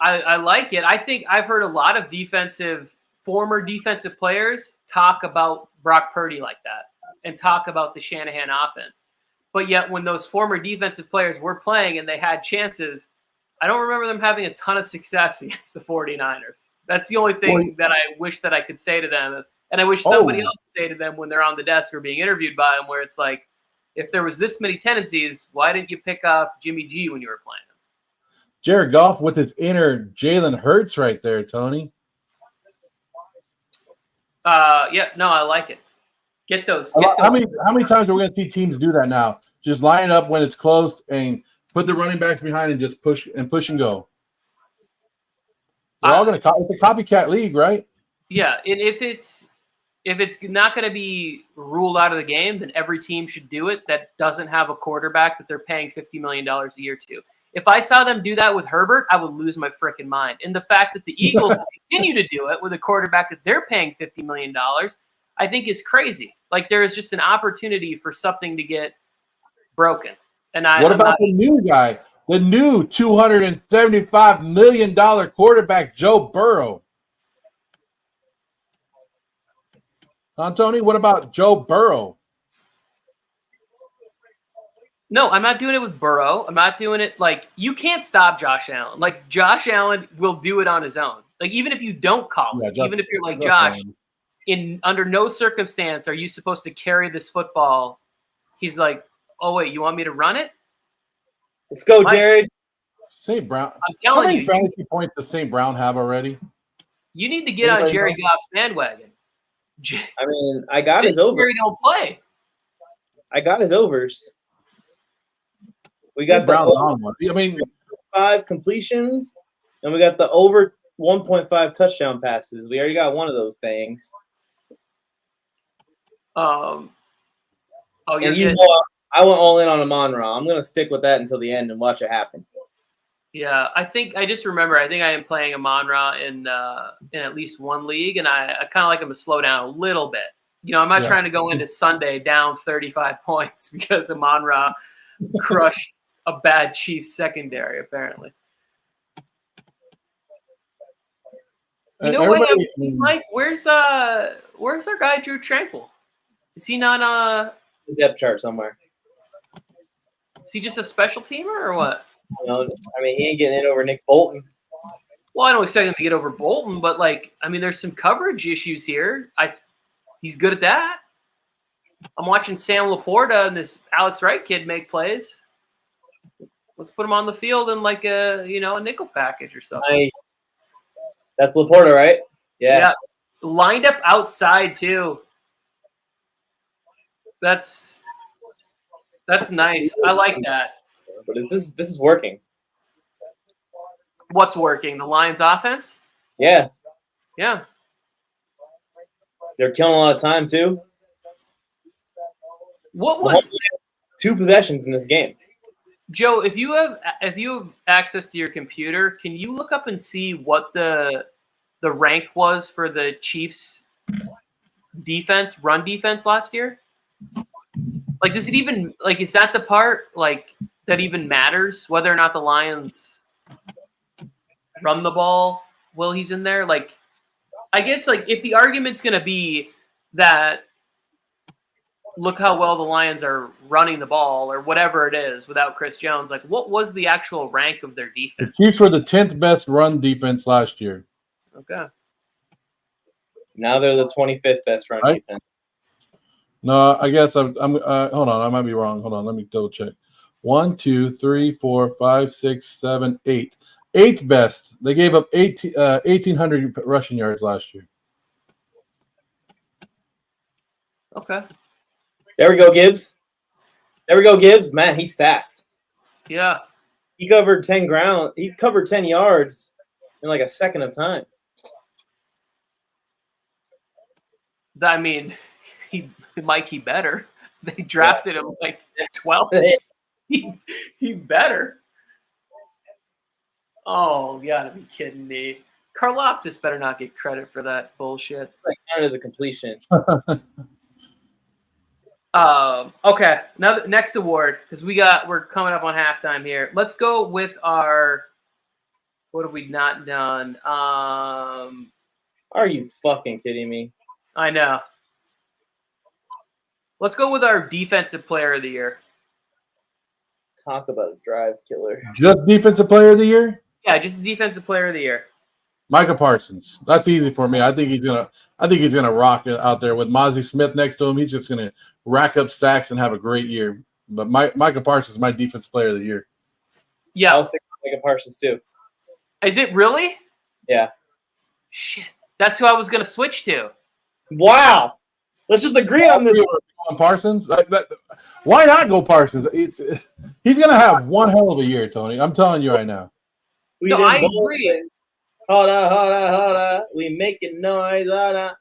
I like it. I think I've heard a lot of former defensive players talk about Brock Purdy like that and talk about the Shanahan offense. But yet when those former defensive players were playing and they had chances, I don't remember them having a ton of success against the 49ers. That's the only thing that I wish that I could say to them. And I wish somebody else could say to them when they're on the desk or being interviewed by them, where it's like, if there was this many tendencies, why didn't you pick up Jimmy G when you were playing him? Jared Goff with his inner Jalen Hurts right there, Tony. Yeah, no, I like it. Get those. How many times are we going to see teams do that now? Just line it up when it's close and put the running backs behind and just push and go. They're all going to. It's a copycat league, right? Yeah, and if it's not going to be ruled out of the game, then every team should do it that doesn't have a quarterback that they're paying $50 million a year to. If I saw them do that with Herbert, I would lose my freaking mind. And the fact that the Eagles continue to do it with a quarterback that they're paying $50 million, I think is crazy. Like, there is just an opportunity for something to get broken. And what about the new guy, the new $275 million quarterback, Joe Burrow? Huh, Tony? What about Joe Burrow? No, I'm not doing it with Burrow. I'm not doing it like you can't stop Josh Allen. Like, Josh Allen will do it on his own. Like, even if you don't call it, even if you're like Josh, under no circumstance are you supposed to carry this football. He's like, oh wait, you want me to run it? Let's go, Jared. St. Brown. I'm telling you, how many fantasy points does St. Brown have already? You need to get on Jerry Goff's bandwagon. I mean, I got his overs. Jerry don't play. I got his overs. We got Brown the on one. I mean, 5 completions, and we got the over 1.5 touchdown passes. We already got one of those things. Oh, and you know, I went all in on Amon-Ra. I'm going to stick with that until the end and watch it happen. Yeah, I just remember, I think I am playing Amon-Ra in at least one league, and I kind of like him to slow down a little bit. You know, I'm not trying to go into Sunday down 35 points because Amon-Ra crushed a bad Chiefs secondary, apparently. You know what, Mike? Where's our guy Drew Tranquil? Is he not the depth chart somewhere? Is he just a special teamer or what? No, I mean, he ain't getting it over Nick Bolton. Well, I don't expect him to get over Bolton, but like, I mean, there's some coverage issues here. He's good at that. I'm watching Sam Laporta and this Alex Wright kid make plays. Let's put him on the field in like a nickel package or something. Nice. That's Laporta, right? Yeah. Lined up outside too. That's nice. I like that. But this is working. What's working? The Lions offense? Yeah. Yeah. They're killing a lot of time too. What was 2 possessions in this game? Joe, if you have access to your computer, can you look up and see what the rank was for the Chiefs run defense last year? Like, does it even is that the part that even matters, whether or not the Lions run the ball while he's in there? Like, I guess if the argument's gonna be that look how well the Lions are running the ball or whatever it is without Chris Jones, like, what was the actual rank of their defense? The Chiefs were the 10th best run defense last year. Okay. Now they're the 25th best run defense. No, I guess I'm hold on, I might be wrong. Hold on, let me double check. 1, 2, 3, 4, 5, 6, 7, 8. 8th best. They gave up 1,800 rushing yards last year. Okay. There we go, Gibbs. Man, he's fast. Yeah. He covered 10 yards in like a second of time. I mean, he better. They drafted him like 12th. he better. Oh, you gotta be kidding me. Karlaftis better not get credit for that bullshit. Like, counted as a completion. Okay. Now next award, because we're coming up on halftime here. Let's go with our. What have we not done? Are you fucking kidding me? I know. Let's go with our defensive player of the year. Talk about a drive killer. Just defensive player of the year? Yeah, just defensive player of the year. Micah Parsons. That's easy for me. I think he's gonna rock it out there with Mozzie Smith next to him. He's just gonna rack up sacks and have a great year. But Micah Parsons is my defensive player of the year. Yeah. I was thinking Micah Parsons too. Is it really? Yeah. Shit. That's who I was gonna switch to. Wow. Let's just agree on this. Parsons. Why not go Parsons? He's gonna have one hell of a year, Tony. I'm telling you right now. No, I agree. Hold on. We making noise. Hold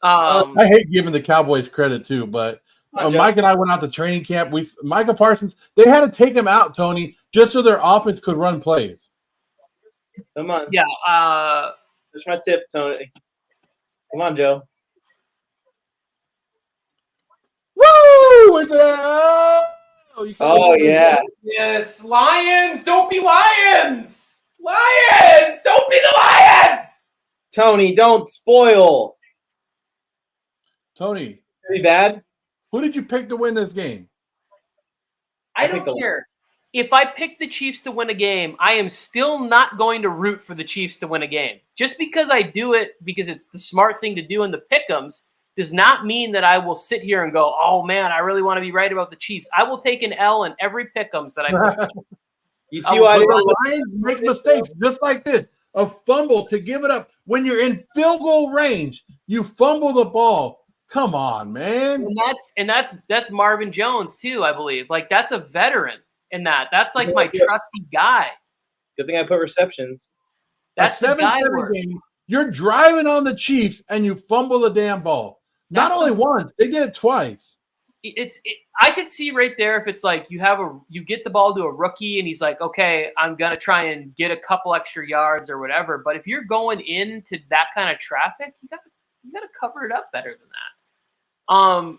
on. I hate giving the Cowboys credit too, but Mike and I went out to training camp. Micah Parsons, they had to take him out, Tony, just so their offense could run plays. Come on. Yeah. That's my tip, Tony. Come on, Joe. Woo! Oh, yeah. Yes, Lions, don't be Lions! Lions, don't be the Lions! Tony, don't spoil. Tony. Pretty bad. Who did you pick to win this game? I don't care. If I pick the Chiefs to win a game, I am still not going to root for the Chiefs to win a game. Just because I do it because it's the smart thing to do in the pick'ems does not mean that I will sit here and go, oh, man, I really want to be right about the Chiefs. I will take an L in every pick'ems that I pick. You see why the Lions make mistakes just like this. A fumble to give it up. When you're in field goal range, you fumble the ball. Come on, man. And that's Marvin Jones, too, I believe. Like, that's a veteran in that. That's like my trusty guy. Good thing I put receptions. That's the guy game. You're driving on the Chiefs and you fumble the damn ball. Not only once, they did it twice. I could see right there if it's like you get the ball to a rookie and he's like, okay, I'm gonna try and get a couple extra yards or whatever. But if you're going into that kind of traffic, you gotta cover it up better than that.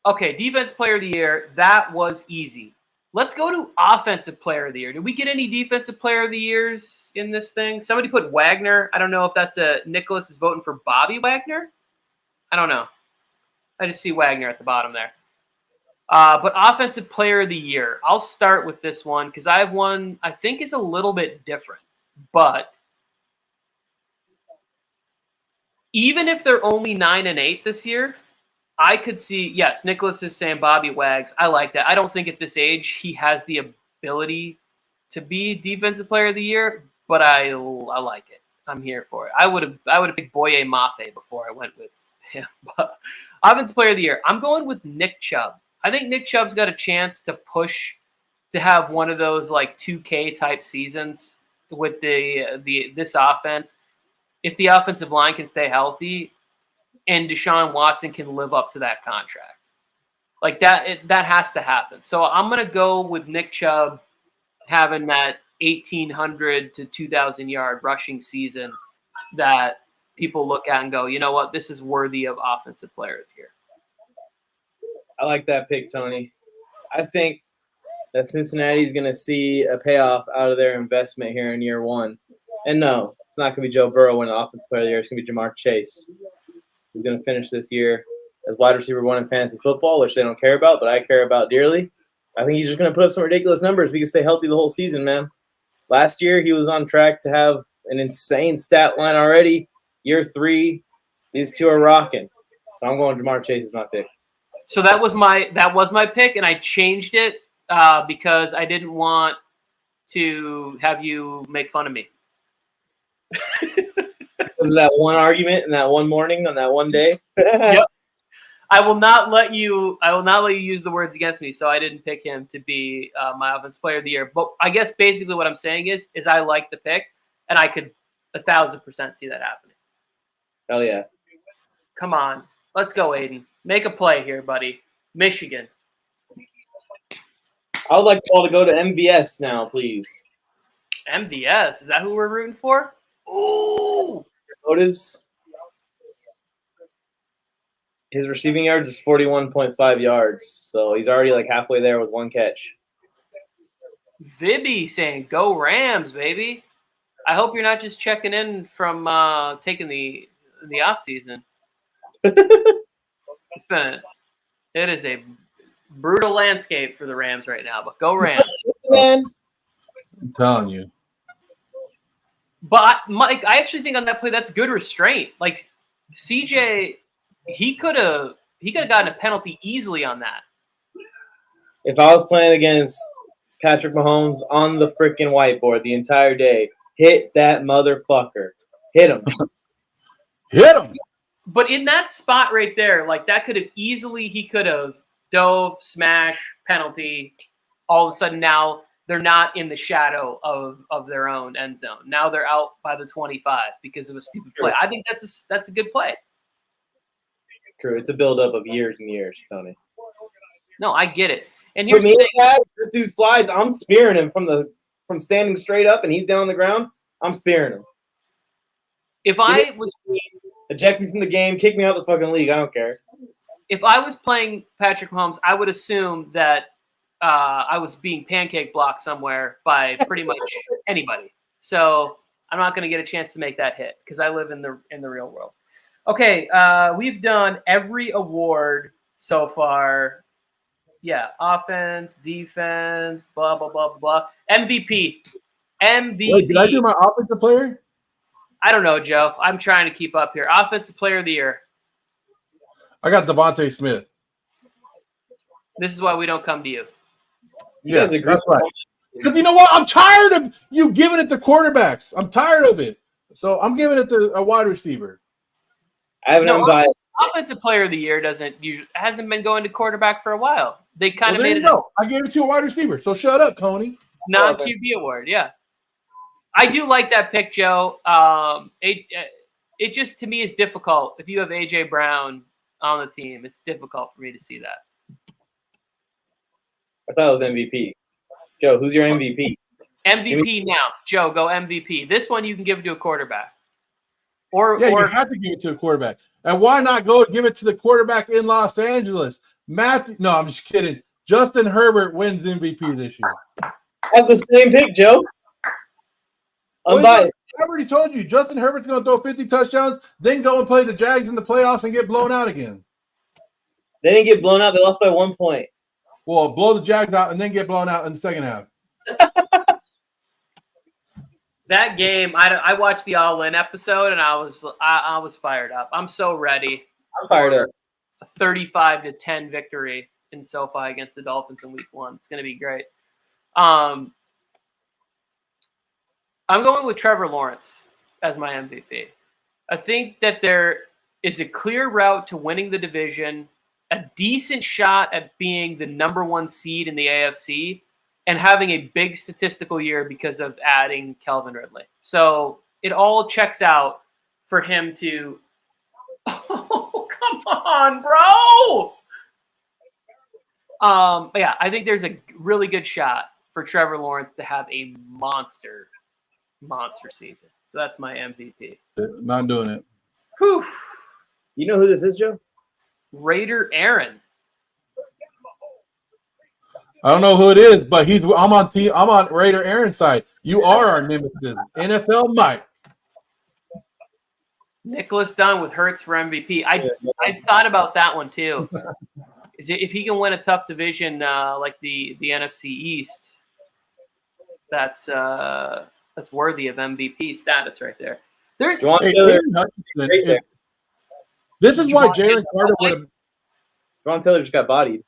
Okay, defense player of the year, that was easy. Let's go to offensive player of the year. Did we get any defensive player of the years in this thing? Somebody put Wagner. I don't know if that's Nicholas is voting for Bobby Wagner. I don't know. I just see Wagner at the bottom there. But offensive player of the year, I'll start with this one because I have one I think is a little bit different. But even if they're only 9-8 this year, I could see, yes, Nicholas is saying Bobby Wags. I like that. I don't think at this age he has the ability to be defensive player of the year, but I like it. I'm here for it. I would have picked Boye Mafe before I went with him. But offensive player of the year, I'm going with Nick Chubb. I think Nick Chubb's got a chance to push to have one of those like 2K type seasons with this offense. If the offensive line can stay healthy and Deshaun Watson can live up to that contract. Like that has to happen. So I'm going to go with Nick Chubb having that 1,800 to 2,000 yard rushing season that people look at and go, you know what, this is worthy of offensive player of the year. I like that pick, Tony. I think that Cincinnati's going to see a payoff out of their investment here in year one. And no, it's not going to be Joe Burrow winning offensive player of the year. It's going to be Jamar Chase, who's going to finish this year as wide receiver 1 in fantasy football, which they don't care about, but I care about dearly. I think he's just going to put up some ridiculous numbers. We can stay healthy the whole season, man. Last year, he was on track to have an insane stat line already. Year 3, these two are rocking. So I'm going Jamar Chase as my pick. So that was my pick, and I changed it because I didn't want to have you make fun of me. That one argument and that one morning on that one day. Yep. I will not let you use the words against me. So I didn't pick him to be my offensive player of the year. But I guess basically what I'm saying is I like the pick, and I could 1,000% see that happening. Hell yeah! Come on, let's go, Aiden. Make a play here, buddy. Michigan. I would like all to go to MVS now, please. MVS, is that who we're rooting for? Ooh. Motives. His receiving yards is 41.5 yards, so he's already like halfway there with one catch. Vibby saying, "Go Rams, baby." I hope you're not just checking in from taking the off season. It is a Brutal landscape for the Rams right now, but go Rams. Man. I'm telling you. But Mike, I actually think on that play that's good restraint. Like CJ, he could have gotten a penalty easily on that. If I was playing against Patrick Mahomes on the freaking whiteboard the entire day, hit that motherfucker. Hit him. Hit him. But in that spot right there, like that could have easily, he could have dove, smash, penalty. All of a sudden now they're not in the shadow of their own end zone. Now they're out by the 25 because of a stupid play. I think that's a good play. True. It's a buildup of years and years, Tony. No, I get it. And For here's the me, thing. this dude slides. I'm spearing him from standing straight up, and he's down on the ground. I'm spearing him. If I was eject me from the game, kick me out of the fucking league. I don't care. If I was playing Patrick Mahomes, I would assume that I was being pancake blocked somewhere by pretty much anybody. So I'm not going to get a chance to make that hit because I live in the real world. Okay, we've done every award so far. Yeah, offense, defense, blah, blah, blah, blah. MVP. Wait, did I do my offensive player? I don't know, Joe. I'm trying to keep up here. Offensive player of the year. I got Devontae Smith. This is why we don't come to you. You guys agree? That's right. Because you know what? I'm tired of you giving it to quarterbacks. I'm tired of it. So I'm giving it to a wide receiver. I have an unbiased. Offensive player of the year hasn't been going to quarterback for a while. They kind of there made you go. I gave it to a wide receiver. So shut up, Tony. Non-QB award. Yeah. I do like that pick, Joe. It just, to me, is difficult. If you have A.J. Brown on the team, it's difficult for me to see that. I thought it was MVP. Joe, who's your MVP? MVP now. Joe, go MVP. This one you can give it to a quarterback. Or you have to give it to a quarterback. And why not go give it to the quarterback in Los Angeles? No, I'm just kidding. Justin Herbert wins MVP this year. I have the same pick, Joe. Unbiased. I already told you, Justin Herbert's going to throw 50 touchdowns, then go and play the Jags in the playoffs and get blown out again. They didn't get blown out. They lost by 1 point. Well, blow the Jags out and then get blown out in the second half. That game, I watched the All In episode and I was fired up. I'm so ready. I'm fired up. A 35-10 victory in SoFi against the Dolphins in Week 1. It's going to be great. I'm going with Trevor Lawrence as my MVP. I think that there is a clear route to winning the division, a decent shot at being the number 1 seed in the AFC, and having a big statistical year because of adding Calvin Ridley. So it all checks out for him to – oh, come on, bro! Yeah, I think there's a really good shot for Trevor Lawrence to have a monster season. So that's my MVP. Not doing it. Whew. You know who this is, Joe? Raider Aaron. I don't know who it is, but I'm on Raider Aaron's side. You are our nemesis. NFLMike. Nicholas Dunn with Hurts for MVP. I thought about that one too. If he can win a tough division like the NFC East, that's worthy of MVP status right there. This is why Jalen Carter would have. Ron Taylor just got bodied.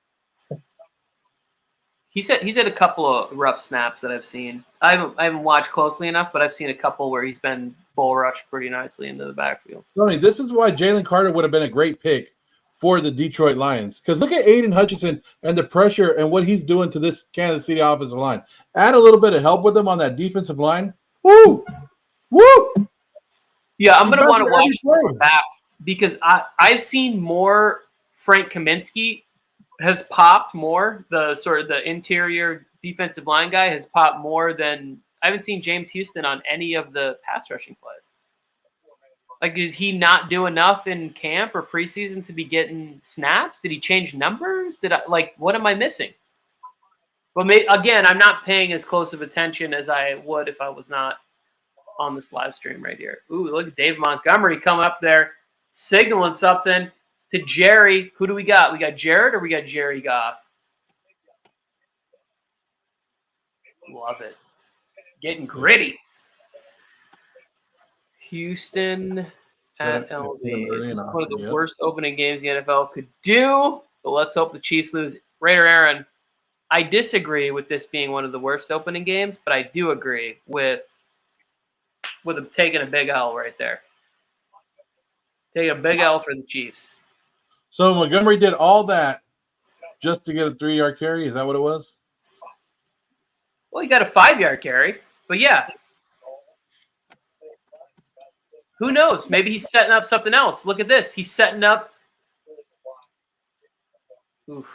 He's had a couple of rough snaps that I've seen. I haven't watched closely enough, but I've seen a couple where he's been bull rushed pretty nicely into the backfield. Tony, this is why Jalen Carter would have been a great pick for the Detroit Lions. Because look at Aiden Hutchinson and the pressure and what he's doing to this Kansas City offensive line. Add a little bit of help with him on that defensive line. Woo! Woo! Yeah, I'm going to want to watch back because I've seen more Frank Kaminsky has popped more. The sort of the interior defensive line guy has popped more than I haven't seen James Houston on any of the pass rushing plays. Like, did he not do enough in camp or preseason to be getting snaps? Did he change numbers? What am I missing? But again, I'm not paying as close of attention as I would if I was not on this live stream right here. Ooh, look at Dave Montgomery coming up there, signaling something to Jerry. Who do we got? We got Jared or we got Jerry Goff? Love it. Getting gritty. Houston at LV. This is one of the worst opening games the NFL could do. But let's hope the Chiefs lose. Raider Aaron, I disagree with this being one of the worst opening games, but I do agree with them taking a big L right there. Taking a big L for the Chiefs. So Montgomery did all that just to get a 3-yard carry? Is that what it was? Well, he got a 5-yard carry, but yeah. Who knows? Maybe he's setting up something else. Look at this. He's setting up. Oof.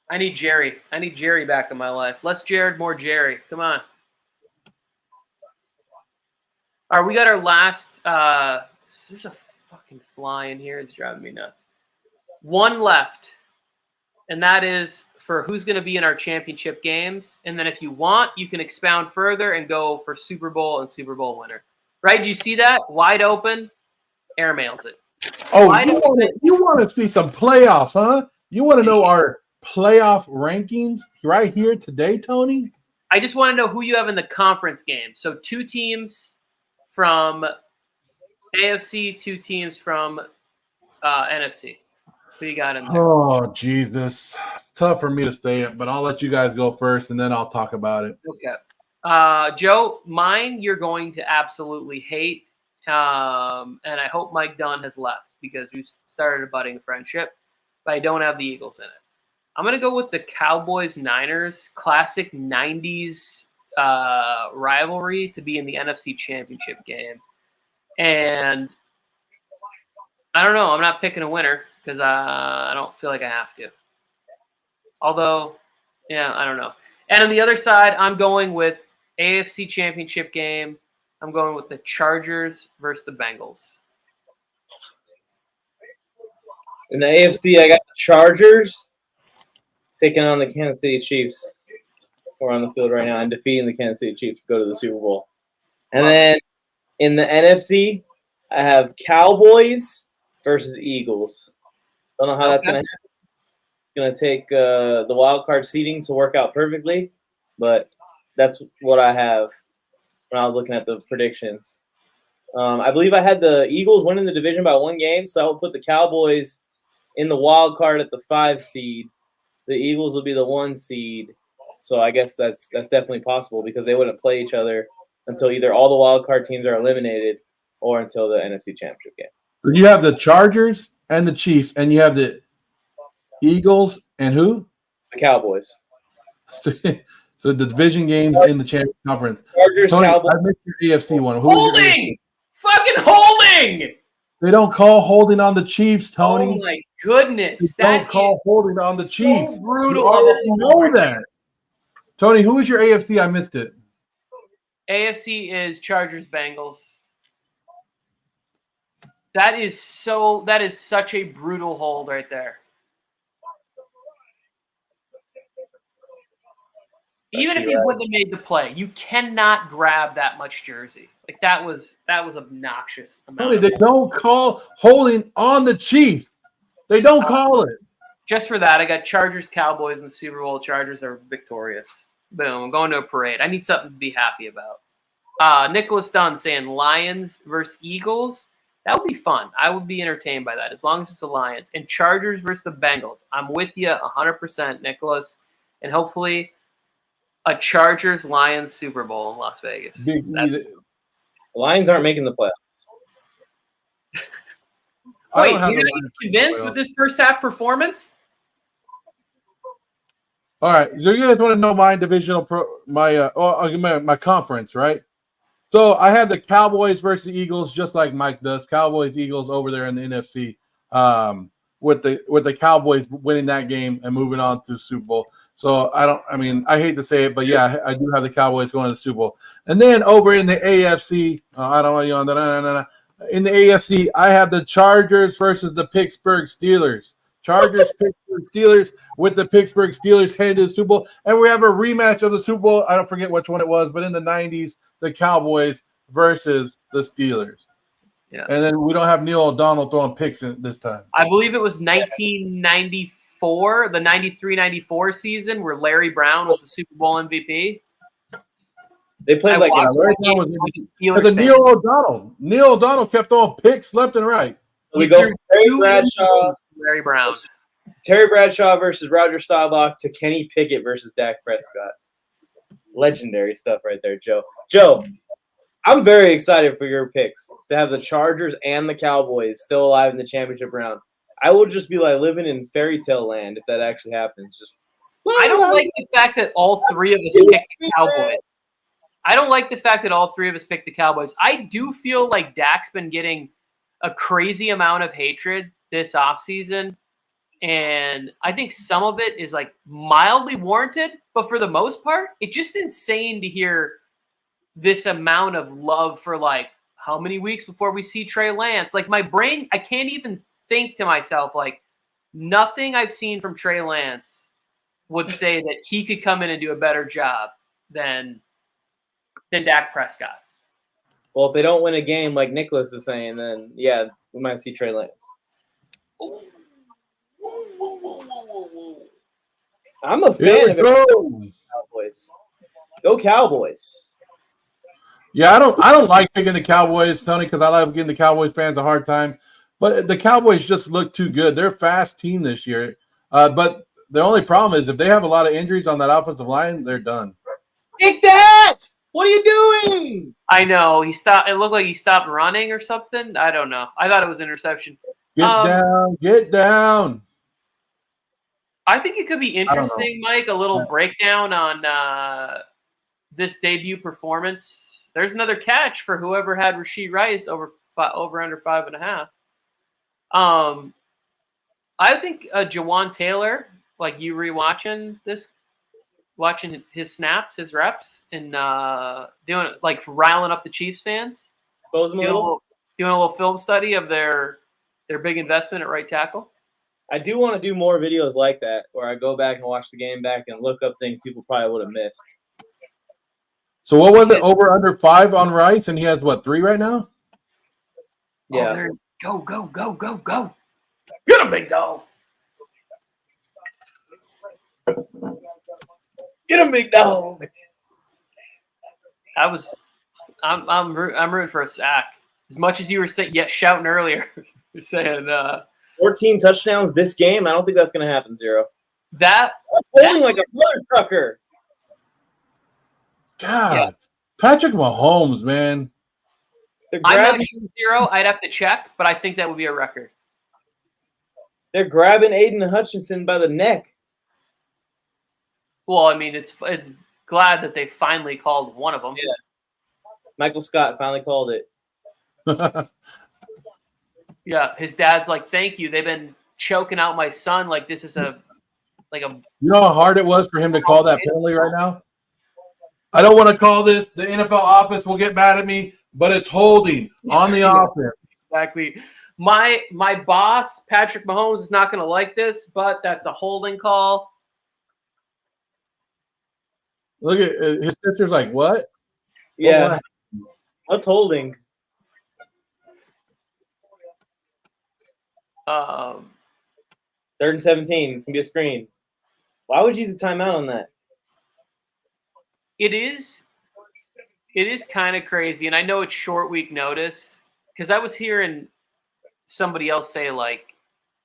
I need Jerry. I need Jerry back in my life. Less Jared, more Jerry. Come on. All right, we got our last. There's a fucking fly in here. It's driving me nuts. One left, and that is for who's going to be in our championship games. And then if you want, you can expound further and go for Super Bowl and Super Bowl winner. Right? Do you see that? Wide open. Airmails it. Oh, you want to see some playoffs, huh? You want to know our playoff rankings right here today, Tony? I just want to know who you have in the conference game. So 2 teams from AFC, 2 teams from NFC. Who you got in there? Oh, Jesus. It's tough for me to say it, but I'll let you guys go first, and then I'll talk about it. Okay. Joe, mine you're going to absolutely hate, and I hope Mike Dunn has left because we've started a budding friendship, but I don't have the Eagles in it. I'm going to go with the Cowboys-Niners, classic 90s rivalry to be in the NFC Championship game. And I don't know. I'm not picking a winner because I don't feel like I have to. Although, yeah, I don't know. And on the other side, I'm going with AFC Championship game. I'm going with the Chargers versus the Bengals. In the AFC, I got the Chargers taking on the Kansas City Chiefs. We're on the field right now and defeating the Kansas City Chiefs to go to the Super Bowl. And then in the NFC, I have Cowboys versus Eagles. Don't know how that's going to happen. It's going to take the wild card seeding to work out perfectly, but that's what I have when I was looking at the predictions. I believe I had the Eagles winning the division by 1 game, so I would put the Cowboys in the wild card at the 5 seed. The Eagles will be the 1 seed. So I guess that's definitely possible because they wouldn't play each other until either all the wild card teams are eliminated or until the NFC Championship game. You have the Chargers and the Chiefs, and you have the Eagles and who? The Cowboys. So the division games in the Championship Conference. Chargers, Tony, Cowboys. I missed your AFC one. Holding! Fucking holding! They don't call holding on the Chiefs, Tony. Oh, my goodness. They don't call holding on the Chiefs. So brutal. You already know that. Tony, who is your AFC? I missed it. AFC is Chargers Bengals. That is such a brutal hold right there. Even if he wouldn't have made the play, you cannot grab that much jersey. Like that was obnoxious. Tony, they don't call holding on the Chiefs. They don't call it. Just for that, I got Chargers, Cowboys in the Super Bowl. Chargers are victorious. Boom, I'm going to a parade. I need something to be happy about. Nicholas Dunn saying Lions versus Eagles. That would be fun. I would be entertained by that as long as it's the Lions. And Chargers versus the Bengals. I'm with you 100%, Nicholas. And hopefully a Chargers-Lions Super Bowl in Las Vegas. The Lions aren't making the playoffs. Wait, you're not even convinced with this first half performance? All right, so you guys want to know my divisional my conference, right? So I have the Cowboys versus the Eagles, just like Mike does. Cowboys, Eagles over there in the NFC, with the Cowboys winning that game and moving on to the Super Bowl. So I hate to say it, but yeah, I do have the Cowboys going to the Super Bowl. And then over in the AFC, I don't want you on that. In the AFC, I have the Chargers versus the Pittsburgh Steelers. Chargers, Pittsburgh Steelers, with the Pittsburgh Steelers heading to the Super Bowl. And we have a rematch of the Super Bowl. I don't forget which one it was, but in the 90s, the Cowboys versus the Steelers. Yeah. And then we don't have Neil O'Donnell throwing picks in this time. I believe it was 1994 94, the 93-94 season where Larry Brown was the Super Bowl MVP. They played like Neil O'Donnell kept on picks left and right. We go Terry Bradshaw, Larry Brown. Terry Bradshaw versus Roger Staubach to Kenny Pickett versus Dak Prescott. Legendary stuff right there, Joe. Joe, I'm very excited for your picks to have the Chargers and the Cowboys still alive in the championship round. I will just be like living in fairy tale land if that actually happens. I don't like the fact that all three of us picked the Cowboys. I don't like the fact that all three of us picked the Cowboys. I do feel like Dak's been getting a crazy amount of hatred this offseason. And I think some of it is like mildly warranted, but for the most part, it's just insane to hear this amount of love for like how many weeks before we see Trey Lance. Like my brain, I can't even think to myself, like nothing I've seen from Trey Lance would say that he could come in and do a better job than Dak Prescott. Well, if they don't win a game like Nicholas is saying, then yeah, we might see Trey Lance. I'm a fan of Cowboys. Go Cowboys. Yeah, I don't like picking the Cowboys, Tony, because I like giving the Cowboys fans a hard time. But the Cowboys just look too good. They're a fast team this year. But the only problem is if they have a lot of injuries on that offensive line, they're done. Take that! What are you doing? I know. He stopped. It looked like he stopped running or something. I don't know. I thought it was interception. Get down. I think it could be interesting, Mike, a little breakdown on this debut performance. There's another catch for whoever had Rashee Rice over under 5.5. I think Jawan Taylor, like you rewatching this, watching his snaps, his reps, and doing it, like riling up the Chiefs fans. Doing a little film study of their big investment at right tackle. I do want to do more videos like that where I go back and watch the game back and look up things people probably would have missed. So what was it? Over under 5 on Rice, and he has what, 3 right now? Yeah. Go. Get him, big dog. Get him, big dog. I'm rooting for a sack. As much as you were shouting earlier, you're saying 14 touchdowns this game. I don't think that's going to happen. 0. That's holding like a mother trucker. God, yeah. Patrick Mahomes, man. I'm not sure 0. I'd have to check, but I think that would be a record. They're grabbing Aiden Hutchinson by the neck. Well, I mean, it's glad that they finally called one of them. Yeah. Michael Scott finally called it. Yeah, his dad's like, "Thank you. They've been choking out my son like this is a." You know how hard it was for him to call that penalty right now? I don't want to call this. The NFL office will get mad at me, but it's holding on the offense. Exactly. My boss, Patrick Mahomes, is not going to like this, but that's a holding call. Look at his sister's like, what? Yeah. What's holding? 3rd and 17. It's going to be a screen. Why would you use a timeout on that? It is kind of crazy, and I know it's short week notice because I was hearing somebody else say like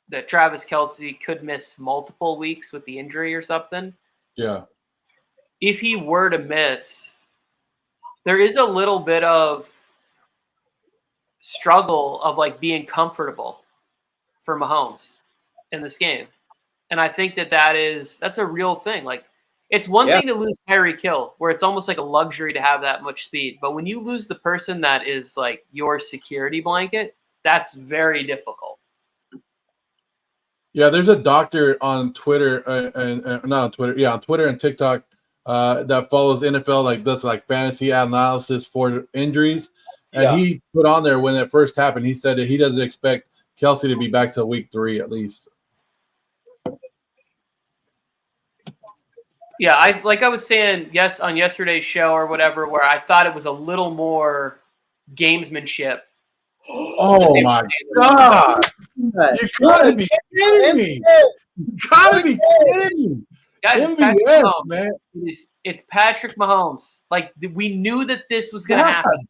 that Travis Kelce could miss multiple weeks with the injury or something. Yeah. If he were to miss, there is a little bit of struggle of like being comfortable for Mahomes in this game. And I think that's a real thing. Like it's one thing to lose Tyreek Hill where it's almost like a luxury to have that much speed. But when you lose the person that is like your security blanket, that's very difficult. Yeah, there's a doctor on Twitter and not on Twitter. Yeah, on Twitter and TikTok that follows NFL, like does like fantasy analysis for injuries. And he put on there when it first happened, he said that he doesn't expect Kelce to be back till week 3 at least. Yeah, I was saying on yesterday's show or whatever, where I thought it was a little more gamesmanship. Oh my God! You gotta be kidding me. You gotta be kidding me. Guys, it's MVS, Patrick Mahomes. man. It's Patrick Mahomes. Like, we knew that this was going to happen.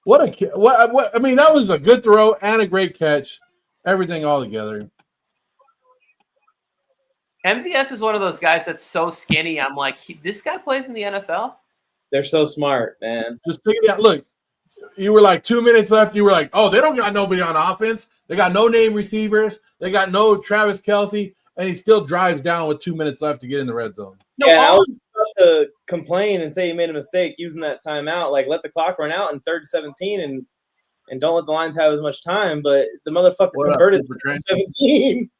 What I mean, that was a good throw and a great catch. Everything all together. MVS is one of those guys that's so skinny. I'm like, this guy plays in the NFL? They're so smart, man. Just figure it out. Look, you were like 2 minutes left. You were like, oh, they don't got nobody on offense. They got no name receivers. They got no Travis Kelce. And he still drives down with 2 minutes left to get in the red zone. No, yeah, I was about to complain and say he made a mistake using that timeout. Like, let the clock run out in 3rd and 17 and don't let the Lions have as much time. But the motherfucker converted to 17.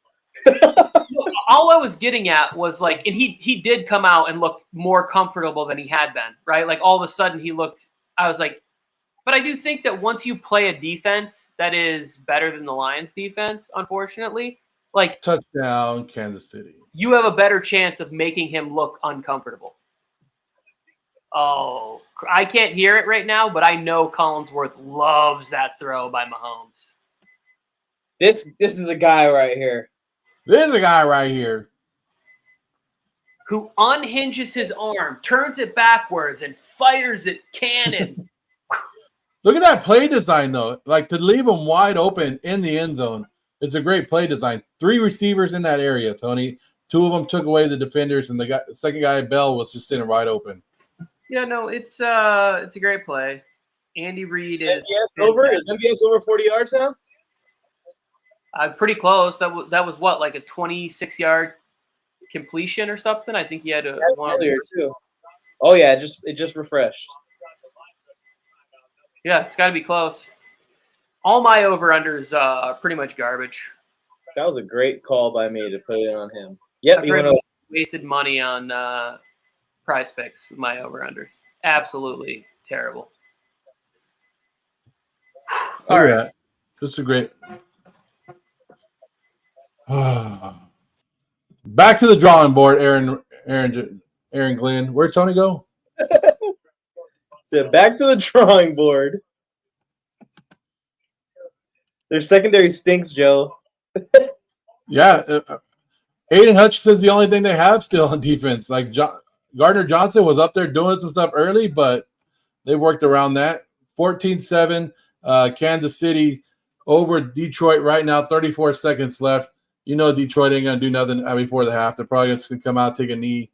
All I was getting at was, like, and he did come out and look more comfortable than he had been, right? Like, all of a sudden he looked – I was like – but I do think that once you play a defense that is better than the Lions defense, unfortunately – like, touchdown, Kansas City. You have a better chance of making him look uncomfortable. Oh, I can't hear it right now, but I know Collinsworth loves that throw by Mahomes. This is a guy right here. This is a guy right here who unhinges his arm, turns it backwards, and fires it cannon. Look at that play design, though. Like, to leave him wide open in the end zone. It's a great play design. 3 receivers in that area, Tony. 2 of them took away the defenders, and the second guy, Bell, was just sitting wide open. Yeah, no, it's a great play. Andy Reid is MVS over? Is MVS over 40 yards now? Pretty close. That was what, like a 26-yard completion or something? I think he had one earlier too. Oh yeah, it just refreshed. Yeah, it's got to be close. All my over-unders are pretty much garbage. That was a great call by me to put it on him. Yep, he went over. Wasted money on Prize Picks with my over-unders. Absolutely terrible. All right. This is a great. Back to the drawing board, Aaron Glenn. Where'd Tony go? So back to the drawing board. Their secondary stinks, Joe. Yeah. Aiden Hutchinson's the only thing they have still on defense. Like, Gardner Johnson was up there doing some stuff early, but they worked around that. 14-7, Kansas City over Detroit right now, 34 seconds left. You know Detroit ain't going to do nothing before the half. They're probably just going to come out, take a knee.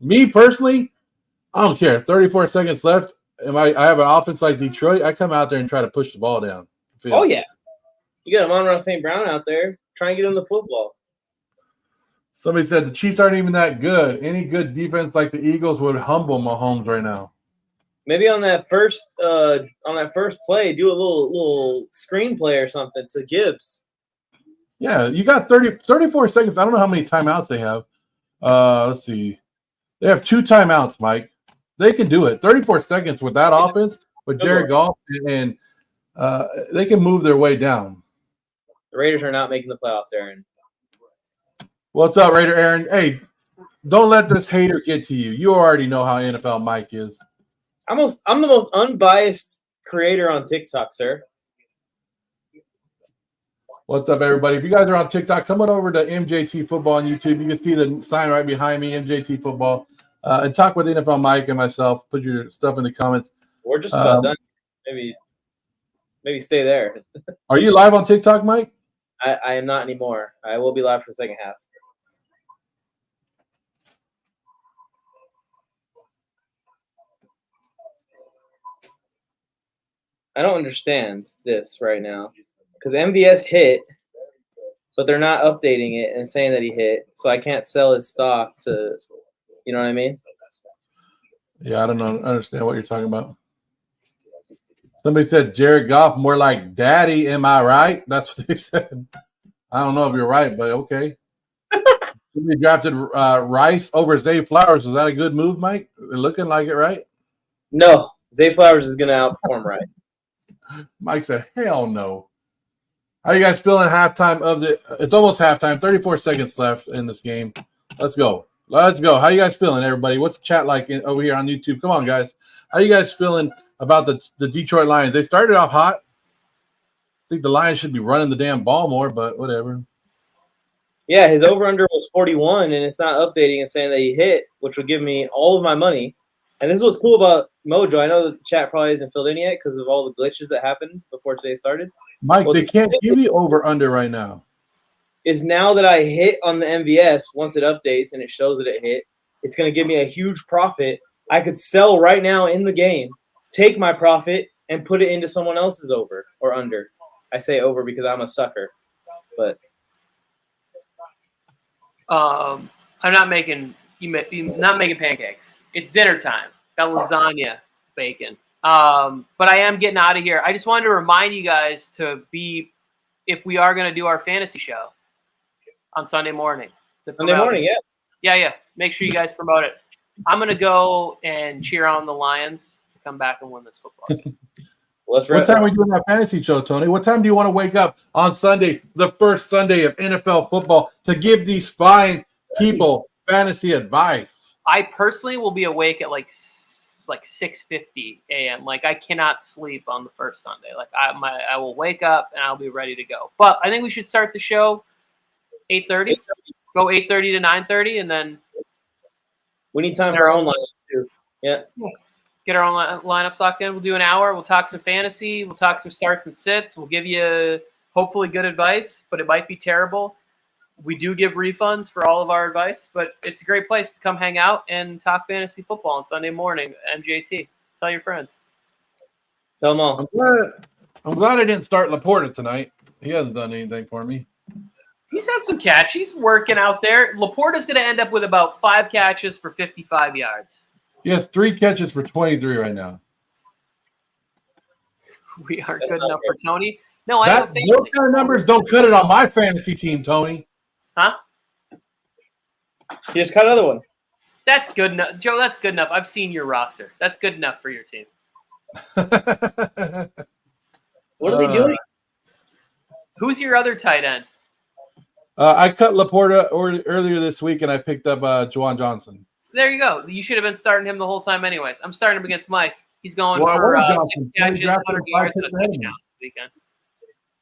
Me, personally, I don't care. 34 seconds left. I have an offense like Detroit, I come out there and try to push the ball down. Oh, yeah. You got Amon-Ra St. Brown out there. Try and get him the football. Somebody said the Chiefs aren't even that good. Any good defense like the Eagles would humble Mahomes right now. Maybe on that first play, do a little screenplay or something to Gibbs. Yeah, you got 34 seconds. I don't know how many timeouts they have. Let's see. They have 2 timeouts, Mike. They can do it. 34 seconds with that offense, with Jared Goff, and they can move their way down. The Raiders are not making the playoffs, Aaron. What's up, Raider Aaron? Hey, don't let this hater get to you. You already know how NFLMike is. I'm the most unbiased creator on TikTok, sir. What's up, everybody? If you guys are on TikTok, come on over to MJT Football on YouTube. You can see the sign right behind me, MJT Football. And talk with NFLMike and myself. Put your stuff in the comments. We're just about done. Maybe stay there. Are you live on TikTok, Mike? I am not anymore. I will be live for the second half. I don't understand this right now because MVS hit, but they're not updating it and saying that he hit, so I can't sell his stock to, you know what I mean? Yeah, I don't know. I understand what you're talking about. Somebody said Jared Goff more like daddy. Am I right? That's what they said. I don't know if you're right, but okay. Somebody drafted Rice over Zay Flowers. Was that a good move, Mike? They're looking like it, right? No. Zay Flowers is going to outperform Rice. Mike said, hell no. How you guys feeling halftime of the – it's almost halftime. 34 seconds left in this game. Let's go. Let's go. How you guys feeling, everybody? What's the chat like over here on YouTube? Come on, guys. How you guys feeling about the Detroit Lions? They started off hot. think the Lions should be running the damn ball more, but whatever. Yeah, his over-under was 41, and it's not updating and saying that he hit, which would give me all of my money. And this is what's cool about Mojo. I know that the chat probably isn't filled in yet because of all the glitches that happened before today started. Mike, they can't give you over-under right now. Is now that I hit on the MVS, once it updates and it shows that it hit, it's going to give me a huge profit. I could sell right now in the game, take my profit, and put it into someone else's over or under. I say over because I'm a sucker, but I'm not making pancakes. It's dinner time. Got lasagna, bacon. But I am getting out of here. I just wanted to remind you guys to be, if we are going to do our fantasy show on Sunday morning. Sunday morning, yeah. Yeah. Make sure you guys promote it. I'm going to go and cheer on the Lions to come back and win this football game. What time are we doing that fantasy show, Tony? What time do you want to wake up on Sunday, the first Sunday of NFL football, to give these fine people fantasy advice? I personally will be awake at like 6:50 a.m. Like I cannot sleep on the first Sunday. Like I will wake up and I'll be ready to go. But I think we should start the show 8:30. Go 8:30 to 9:30, and then we need time for our own lineup too. Yeah. Get our own lineups locked in. We'll do an hour. We'll talk some fantasy. We'll talk some starts and sits. We'll give you hopefully good advice, but it might be terrible. We do give refunds for all of our advice, but it's a great place to come hang out and talk fantasy football on Sunday morning. MJT, tell your friends. Tell them all. I'm glad I didn't start Laporta tonight. He hasn't done anything for me. He's had some catch. He's working out there. Laporta's going to end up with about 5 catches for 55 yards. He has 3 catches for 23 right now. We aren't good enough for Tony. No, I don't think those kind of numbers don't cut it on my fantasy team, Tony. Huh? You just cut another one. That's good enough. Joe, that's good enough. I've seen your roster. That's good enough for your team. What are they doing? Who's your other tight end? I cut Laporta earlier this week, and I picked up Juwan Johnson. There you go. You should have been starting him the whole time anyways. I'm starting him against Mike. He's going for 6 catches, 100 yards, and a touchdown this weekend.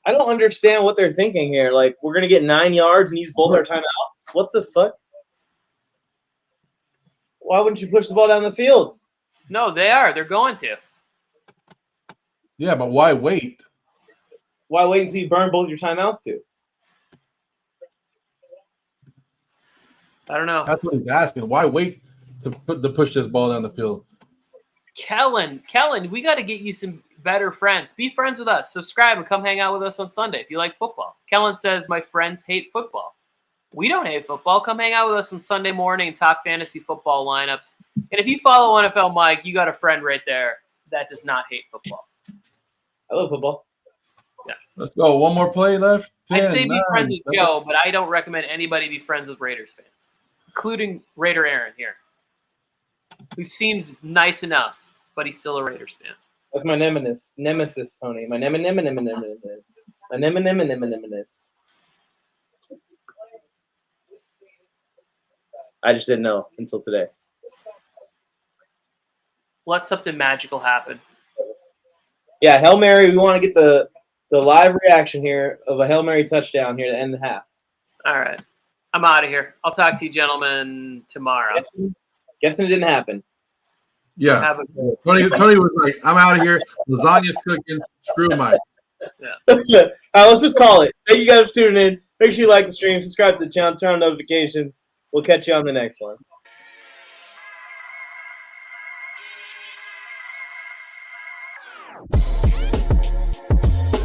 I don't understand what they're thinking here. Like, we're going to get 9 yards and use both our timeouts? What the fuck? Why wouldn't you push the ball down the field? No, they are. They're going to. Yeah, but why wait? Why wait until you burn both your timeouts too? I don't know. That's what he's asking. Why wait to push this ball down the field? Kellen, we got to get you some better friends. Be friends with us. Subscribe and come hang out with us on Sunday if you like football. Kellen says, my friends hate football. We don't hate football. Come hang out with us on Sunday morning and talk fantasy football lineups. And if you follow NFLMike, you got a friend right there that does not hate football. I love football. Yeah. Let's go. One more play left. 10, I'd say 9, be friends with Joe, but I don't recommend anybody be friends with Raiders fans, including Raider Aaron here, who seems nice enough, but he's still a Raiders fan. That's my nemesis, Tony. My nemesis. I just didn't know until today. Let something magical happen. Yeah, Hail Mary. We want to get the live reaction here of a Hail Mary touchdown here to end the half. All right. I'm out of here. I'll talk to you gentlemen tomorrow. Guessing it didn't happen. Yeah. Tony was like, I'm out of here. Lasagna's cooking. Screw Mike. Yeah. All right, let's just call it. Thank you guys for tuning in. Make sure you like the stream, subscribe to the channel, turn on notifications. We'll catch you on the next one.